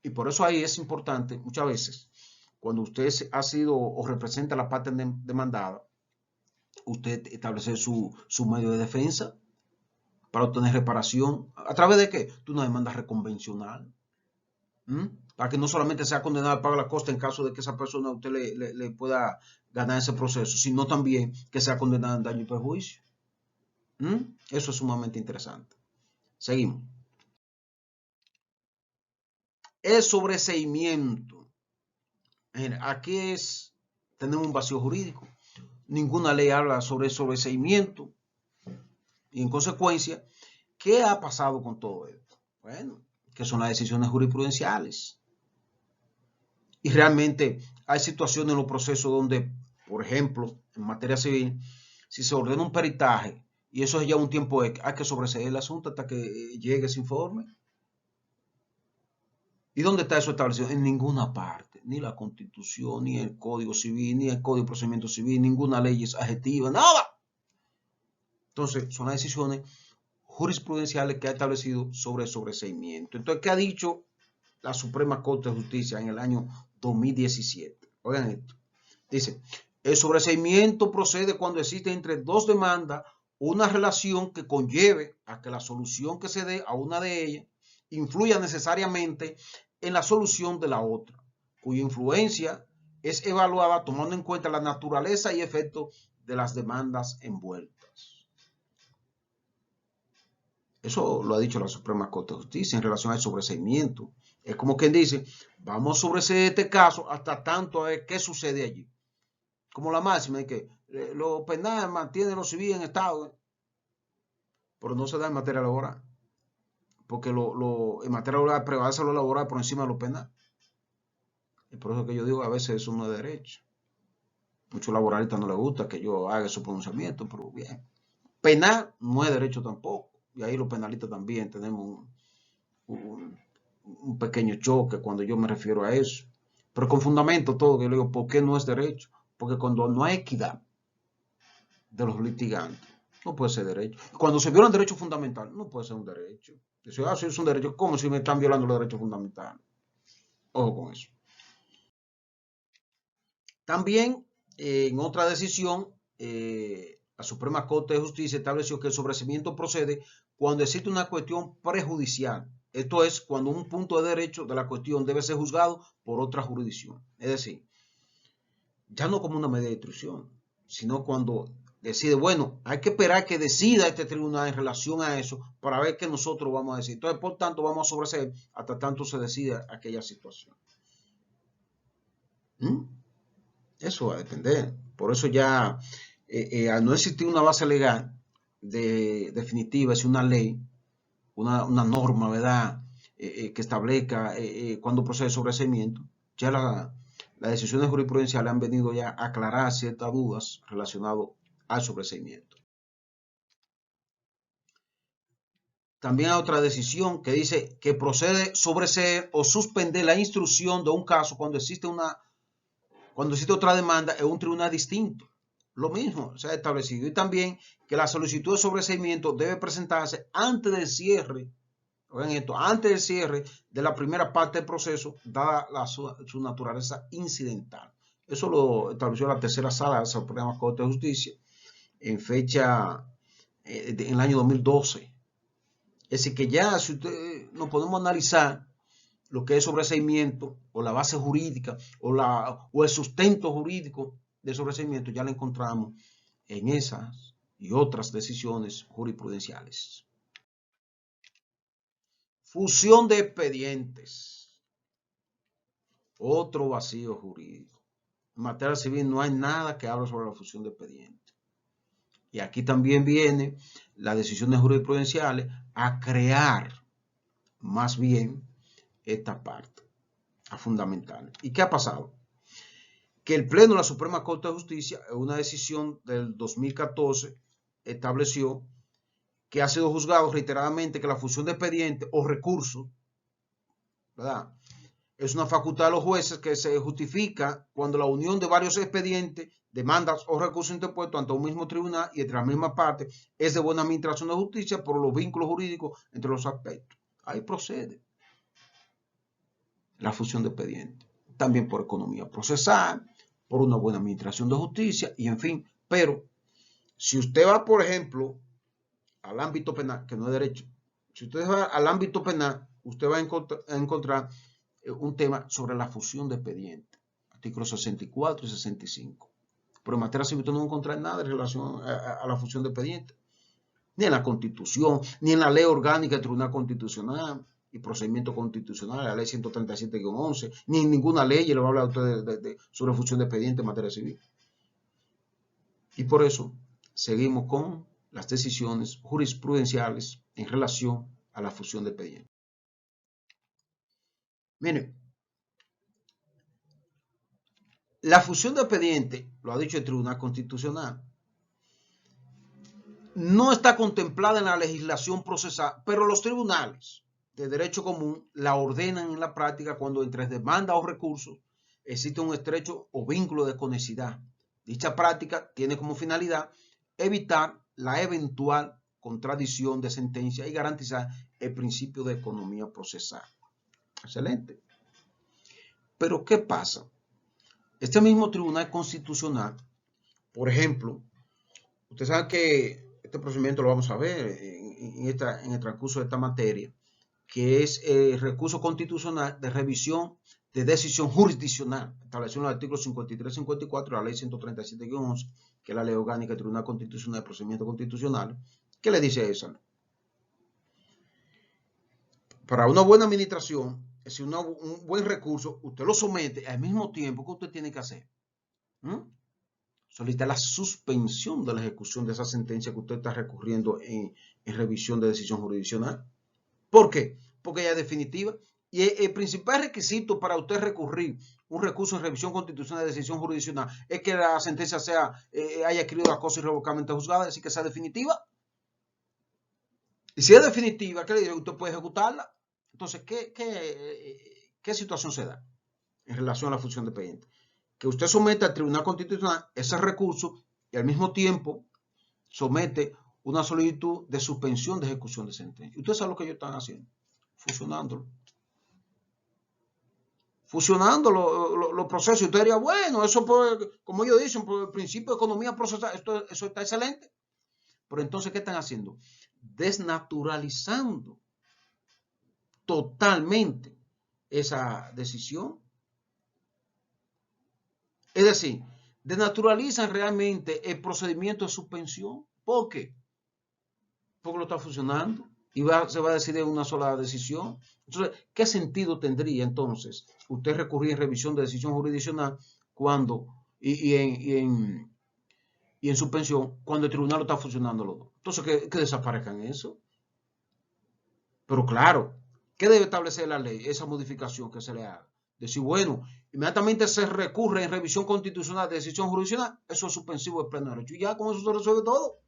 Y por eso ahí es importante, muchas veces, cuando usted ha sido o representa a la parte demandada, usted establecer su medio de defensa para obtener reparación. ¿A través de qué? De una demanda reconvencional. ¿Mm? Para que no solamente sea condenado al pago de la costa en caso de que esa persona a usted le pueda ganar ese proceso, sino también que sea condenado en daño y perjuicio. ¿Mm? Eso es sumamente interesante. Seguimos. El sobreseimiento. Aquí tenemos un vacío jurídico. Ninguna ley habla sobre el sobreseimiento. Y en consecuencia, ¿qué ha pasado con todo esto? Bueno, que son las decisiones jurisprudenciales. Y realmente hay situaciones en los procesos donde, por ejemplo, en materia civil, si se ordena un peritaje y eso es ya un tiempo, hay que sobreseer el asunto hasta que llegue ese informe. ¿Y dónde está eso establecido? En ninguna parte. Ni la Constitución, ni el Código Civil, ni el Código de Procedimiento Civil, ninguna ley es adjetiva, nada. Entonces, son las decisiones jurisprudenciales que ha establecido sobre el sobreseimiento. Entonces, ¿qué ha dicho la Suprema Corte de Justicia en el año 2017? Oigan esto. Dice, el sobreseimiento procede cuando existe entre dos demandas una relación que conlleve a que la solución que se dé a una de ellas influya necesariamente en la solución de la otra, cuya influencia es evaluada tomando en cuenta la naturaleza y efecto de las demandas envueltas. Eso lo ha dicho la Suprema Corte de Justicia en relación al sobreseimiento. Es como quien dice, vamos a sobreseer este caso hasta tanto a ver qué sucede allí. Como la máxima de que lo penal mantiene lo civil en estado, pero no se da en materia laboral. Porque en materia laboral prevalece lo laboral por encima de lo penal. Y por eso que yo digo, a veces eso no es derecho. Muchos laboralistas no les gusta que yo haga esos pronunciamientos, pero bien. Penal no es derecho tampoco. Y ahí los penalistas también tenemos un pequeño choque cuando yo me refiero a eso. Pero con fundamento todo, que yo le digo, ¿por qué no es derecho? Porque cuando no hay equidad de los litigantes, no puede ser derecho. Cuando se viola un derecho fundamental, no puede ser un derecho. Dice, si es un derecho, ¿cómo si me están violando los derechos fundamentales? Ojo con eso. También, en otra decisión, la Suprema Corte de Justicia estableció que el sobreseimiento procede cuando existe una cuestión prejudicial. Esto es, cuando un punto de derecho de la cuestión debe ser juzgado por otra jurisdicción. Es decir, ya no como una medida de instrucción, sino cuando decide, bueno, hay que esperar que decida este tribunal en relación a eso para ver qué nosotros vamos a decir. Entonces, por tanto, vamos a sobreseer hasta tanto se decida aquella situación. ¿Mm? Eso va a depender. Por eso ya, al no existir una base legal definitiva, es una ley, una norma, ¿verdad? Que establezca cuando procede sobreseimiento, ya las decisiones jurisprudenciales han venido ya a aclarar ciertas dudas relacionadas al sobreseimiento. También hay otra decisión que dice que procede sobreseer o suspender la instrucción de un caso cuando existe otra demanda en un tribunal distinto. Lo mismo se ha establecido. Y también que la solicitud de sobreseimiento debe presentarse antes del cierre, oigan esto, antes del cierre de la primera parte del proceso, dada su naturaleza incidental. Eso lo estableció la tercera sala de la Suprema Corte de Justicia en fecha en el año 2012. Es decir, que ya si nos podemos analizar lo que es sobreseimiento o la base jurídica o el sustento jurídico de sobreseimiento, ya lo encontramos en esas y otras decisiones jurisprudenciales. Fusión de expedientes. Otro vacío jurídico. En materia civil no hay nada que hable sobre la fusión de expedientes. Y aquí también viene las decisiones jurisprudenciales a crear más bien esta parte, a fundamental. ¿Y qué ha pasado? Que el Pleno de la Suprema Corte de Justicia, en una decisión del 2014, estableció que ha sido juzgado reiteradamente que la fusión de expediente o recursos, ¿verdad?, es una facultad de los jueces que se justifica cuando la unión de varios expedientes, demandas o recursos interpuestos ante un mismo tribunal y entre las mismas partes es de buena administración de justicia por los vínculos jurídicos entre los aspectos. Ahí procede la fusión de expedientes. También por economía procesal, por una buena administración de justicia y en fin. Pero si usted va, por ejemplo, al ámbito penal, que no es derecho, si usted va al ámbito penal, usted va a encontrar un tema sobre la fusión de expedientes, artículos 64 y 65. Pero en materia civil usted no va a encontrar nada en relación a la fusión de expedientes, ni en la Constitución, ni en la Ley Orgánica del Tribunal Constitucional y Procedimiento Constitucional, la Ley 137-11, ni en ninguna ley le va a hablar a usted sobre fusión de expedientes en materia civil. Y por eso seguimos con las decisiones jurisprudenciales en relación a la fusión de expedientes. Miren, la fusión de expedientes, lo ha dicho el Tribunal Constitucional, no está contemplada en la legislación procesal, pero los tribunales de derecho común la ordenan en la práctica cuando entre demanda o recursos existe un estrecho o vínculo de conexidad. Dicha práctica tiene como finalidad evitar la eventual contradicción de sentencia y garantizar el principio de economía procesal. Excelente. Pero ¿qué pasa? Este mismo Tribunal Constitucional, por ejemplo, usted sabe que este procedimiento lo vamos a ver en el transcurso de esta materia, que es el recurso constitucional de revisión de decisión jurisdiccional, establecido en el artículo 53-54 de la ley 137-11, que es la ley orgánica del Tribunal Constitucional de Procedimientos Constitucionales. ¿Qué le dice esa? Para una buena administración, es decir, un buen recurso, usted lo somete al mismo tiempo que usted tiene que hacer. Solicita la suspensión de la ejecución de esa sentencia que usted está recurriendo en revisión de decisión jurisdiccional. ¿Por qué? Porque ella es definitiva. Y el principal requisito para usted recurrir un recurso en revisión constitucional de decisión jurisdiccional es que la sentencia haya adquirido la cosa irrevocablemente juzgada, es decir, que sea definitiva. Y si es definitiva, ¿qué le dice? Usted puede ejecutarla. Entonces, ¿qué situación se da en relación a la fusión de expediente? Que usted somete al Tribunal Constitucional ese recurso y al mismo tiempo somete una solicitud de suspensión de ejecución de sentencia. ¿Usted sabe lo que ellos están haciendo? Fusionándolo. Fusionando los procesos. Y usted diría, bueno, eso como ellos dicen, por el principio de economía procesal, eso está excelente. Pero entonces, ¿qué están haciendo? Desnaturalizando totalmente esa decisión. Es decir, desnaturalizan realmente el procedimiento de suspensión. ¿Por qué? Porque lo está fusionando y se va a decidir una sola decisión. Entonces, ¿qué sentido tendría entonces usted recurrir en revisión de decisión jurisdiccional cuando y en suspensión cuando el tribunal lo está fusionando los dos? Entonces, que desaparezcan eso. Pero claro, ¿qué debe establecer la ley? Esa modificación que se le haga. Decir, bueno, inmediatamente se recurre en revisión constitucional de decisión jurisdiccional, eso es suspensivo de pleno derecho. Y ya con eso se resuelve todo.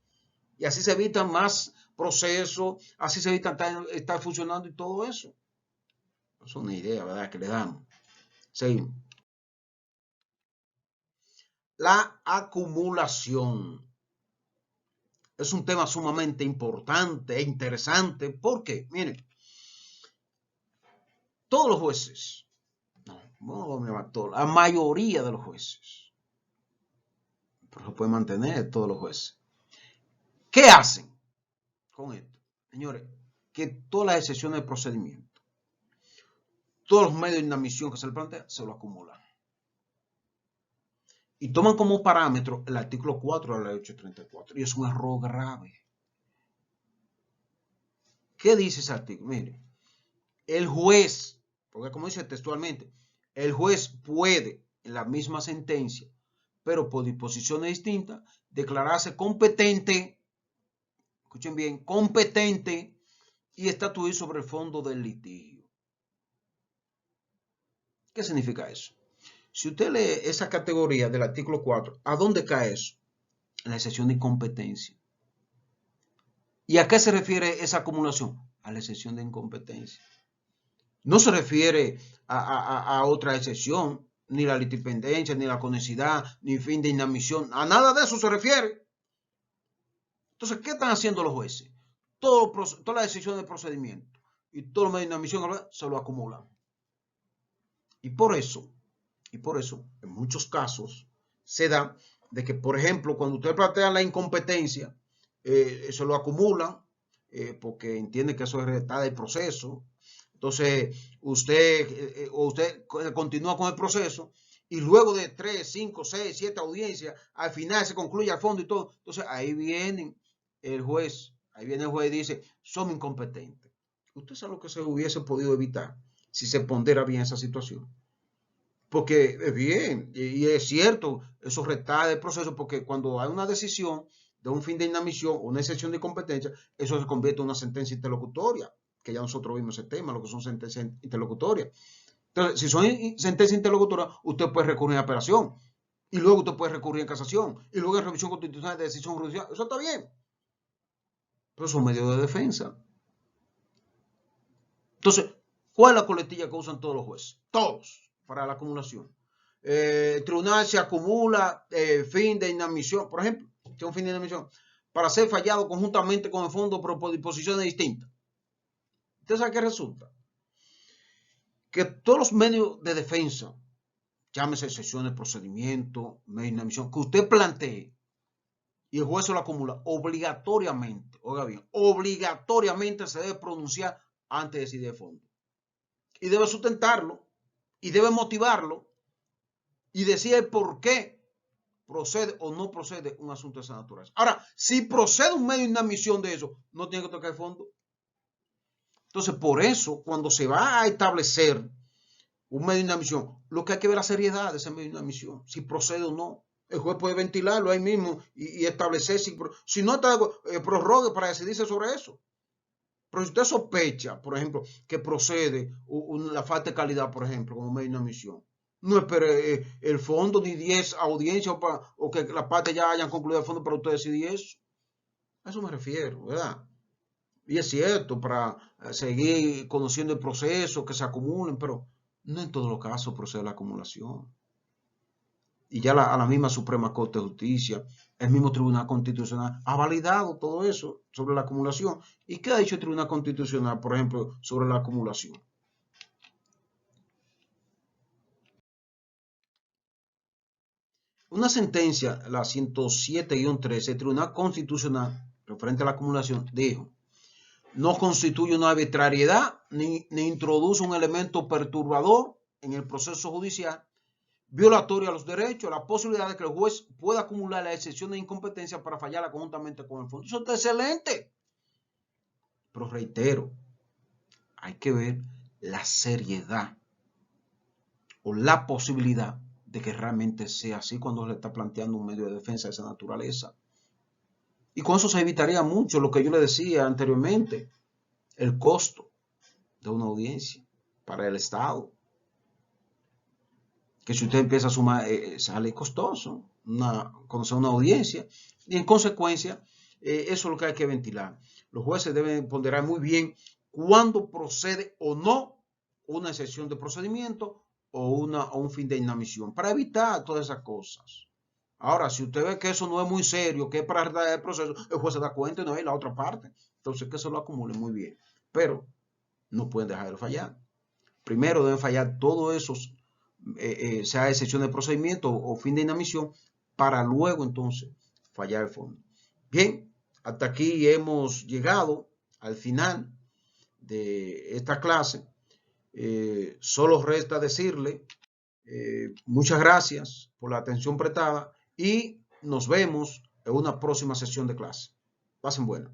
Y así se evitan más procesos, así se evita estar funcionando y todo eso. Es una idea, ¿verdad?, que le damos. Seguimos. La acumulación es un tema sumamente importante e interesante porque, miren, todos los jueces, la mayoría de los jueces, pero se puede mantener todos los jueces, ¿qué hacen con esto? Señores, que todas las excepciones de procedimiento, todos los medios de inadmisión que se le plantea, se lo acumulan. Y toman como parámetro el artículo 4 de la ley 834. Y es un error grave. ¿Qué dice ese artículo? Mire, el juez, porque como dice textualmente, el juez puede, en la misma sentencia, pero por disposiciones distintas, declararse competente, escuchen bien, competente y estatuir sobre el fondo del litigio. ¿Qué significa eso? Si usted lee esa categoría del artículo 4, ¿a dónde cae eso? En la excepción de incompetencia. ¿Y a qué se refiere esa acumulación? A la excepción de incompetencia. No se refiere a otra excepción, ni la litipendencia, ni la conexidad, ni fin de inadmisión. A nada de eso se refiere. Entonces, ¿qué están haciendo los jueces? Todas las decisiones de procedimiento y todo los medios de inadmisión se lo acumulan. Y por eso, en muchos casos, se da de que, por ejemplo, cuando usted plantea la incompetencia, se lo acumulan porque entiende que eso es retar del proceso. Entonces, usted continúa con el proceso y luego de 3, 5, 6, 7 audiencias, al final se concluye al fondo y todo. Entonces, ahí viene el juez y dice, son incompetentes. Usted sabe lo que se hubiese podido evitar si se pondera bien esa situación. Porque es bien, y es cierto, eso retarda el proceso, porque cuando hay una decisión de un fin de inadmisión o una excepción de incompetencia, eso se convierte en una sentencia interlocutoria, que ya nosotros vimos ese tema, lo que son sentencias interlocutorias. Entonces, si son sentencias interlocutorias, usted puede recurrir a apelación, y luego usted puede recurrir en casación, y luego en revisión constitucional de decisión judicial. Eso está bien, pero son medios de defensa. Entonces, ¿cuál es la coletilla que usan todos los jueces? Todos, para la acumulación. El tribunal se acumula fin de inadmisión, por ejemplo, si un fin de inadmisión, para ser fallado conjuntamente con el fondo por disposiciones distintas. ¿Usted sabe qué resulta? Que todos los medios de defensa, llámese excepción de procedimiento, medio de inadmisión, que usted plantee y el juez se lo acumula, obligatoriamente, oiga bien, obligatoriamente se debe pronunciar antes de decidir el fondo. Y debe sustentarlo, y debe motivarlo, y decir el por qué procede o no procede un asunto de esa naturaleza. Ahora, si procede un medio de inadmisión de eso, no tiene que tocar el fondo. Entonces, por eso, cuando se va a establecer un medio de inadmisión, lo que hay que ver es la seriedad de ese medio de inadmisión, si procede o no. El juez puede ventilarlo ahí mismo y establecer si no está prorrogue para decidirse sobre eso. Pero si usted sospecha, por ejemplo, que procede la falta de calidad, por ejemplo, como medio de inadmisión, no espere el fondo ni 10 audiencias o que las partes ya hayan concluido el fondo para usted decidir eso. A eso me refiero, ¿verdad? Y es cierto, para seguir conociendo el proceso, que se acumulen, pero no en todos los casos procede la acumulación. Y ya a la misma Suprema Corte de Justicia, el mismo Tribunal Constitucional ha validado todo eso sobre la acumulación. ¿Y qué ha dicho el Tribunal Constitucional, por ejemplo, sobre la acumulación? Una sentencia, la 107-13, el Tribunal Constitucional, referente a la acumulación, dijo, no constituye una arbitrariedad ni introduce un elemento perturbador en el proceso judicial violatorio a los derechos, la posibilidad de que el juez pueda acumular la excepción de incompetencia para fallarla conjuntamente con el fondo. Eso está excelente. Pero reitero, hay que ver la seriedad o la posibilidad de que realmente sea así cuando se está planteando un medio de defensa de esa naturaleza. Y con eso se evitaría mucho lo que yo le decía anteriormente, el costo de una audiencia para el Estado. Que si usted empieza a sumar, sale costoso conocer una audiencia. Y en consecuencia, eso es lo que hay que ventilar. Los jueces deben ponderar muy bien cuándo procede o no una excepción de procedimiento o un fin de inadmisión, para evitar todas esas cosas. Ahora, si usted ve que eso no es muy serio, que es para retardar el proceso, el juez se da cuenta y no hay la otra parte. Entonces, que se lo acumule muy bien. Pero no pueden dejar de fallar. Primero deben fallar todos esos, sea excepción de procedimiento o fin de inadmisión, para luego entonces fallar el fondo. Bien, hasta aquí hemos llegado al final de esta clase. Solo resta decirle muchas gracias por la atención prestada y nos vemos en una próxima sesión de clase. Pasen buena.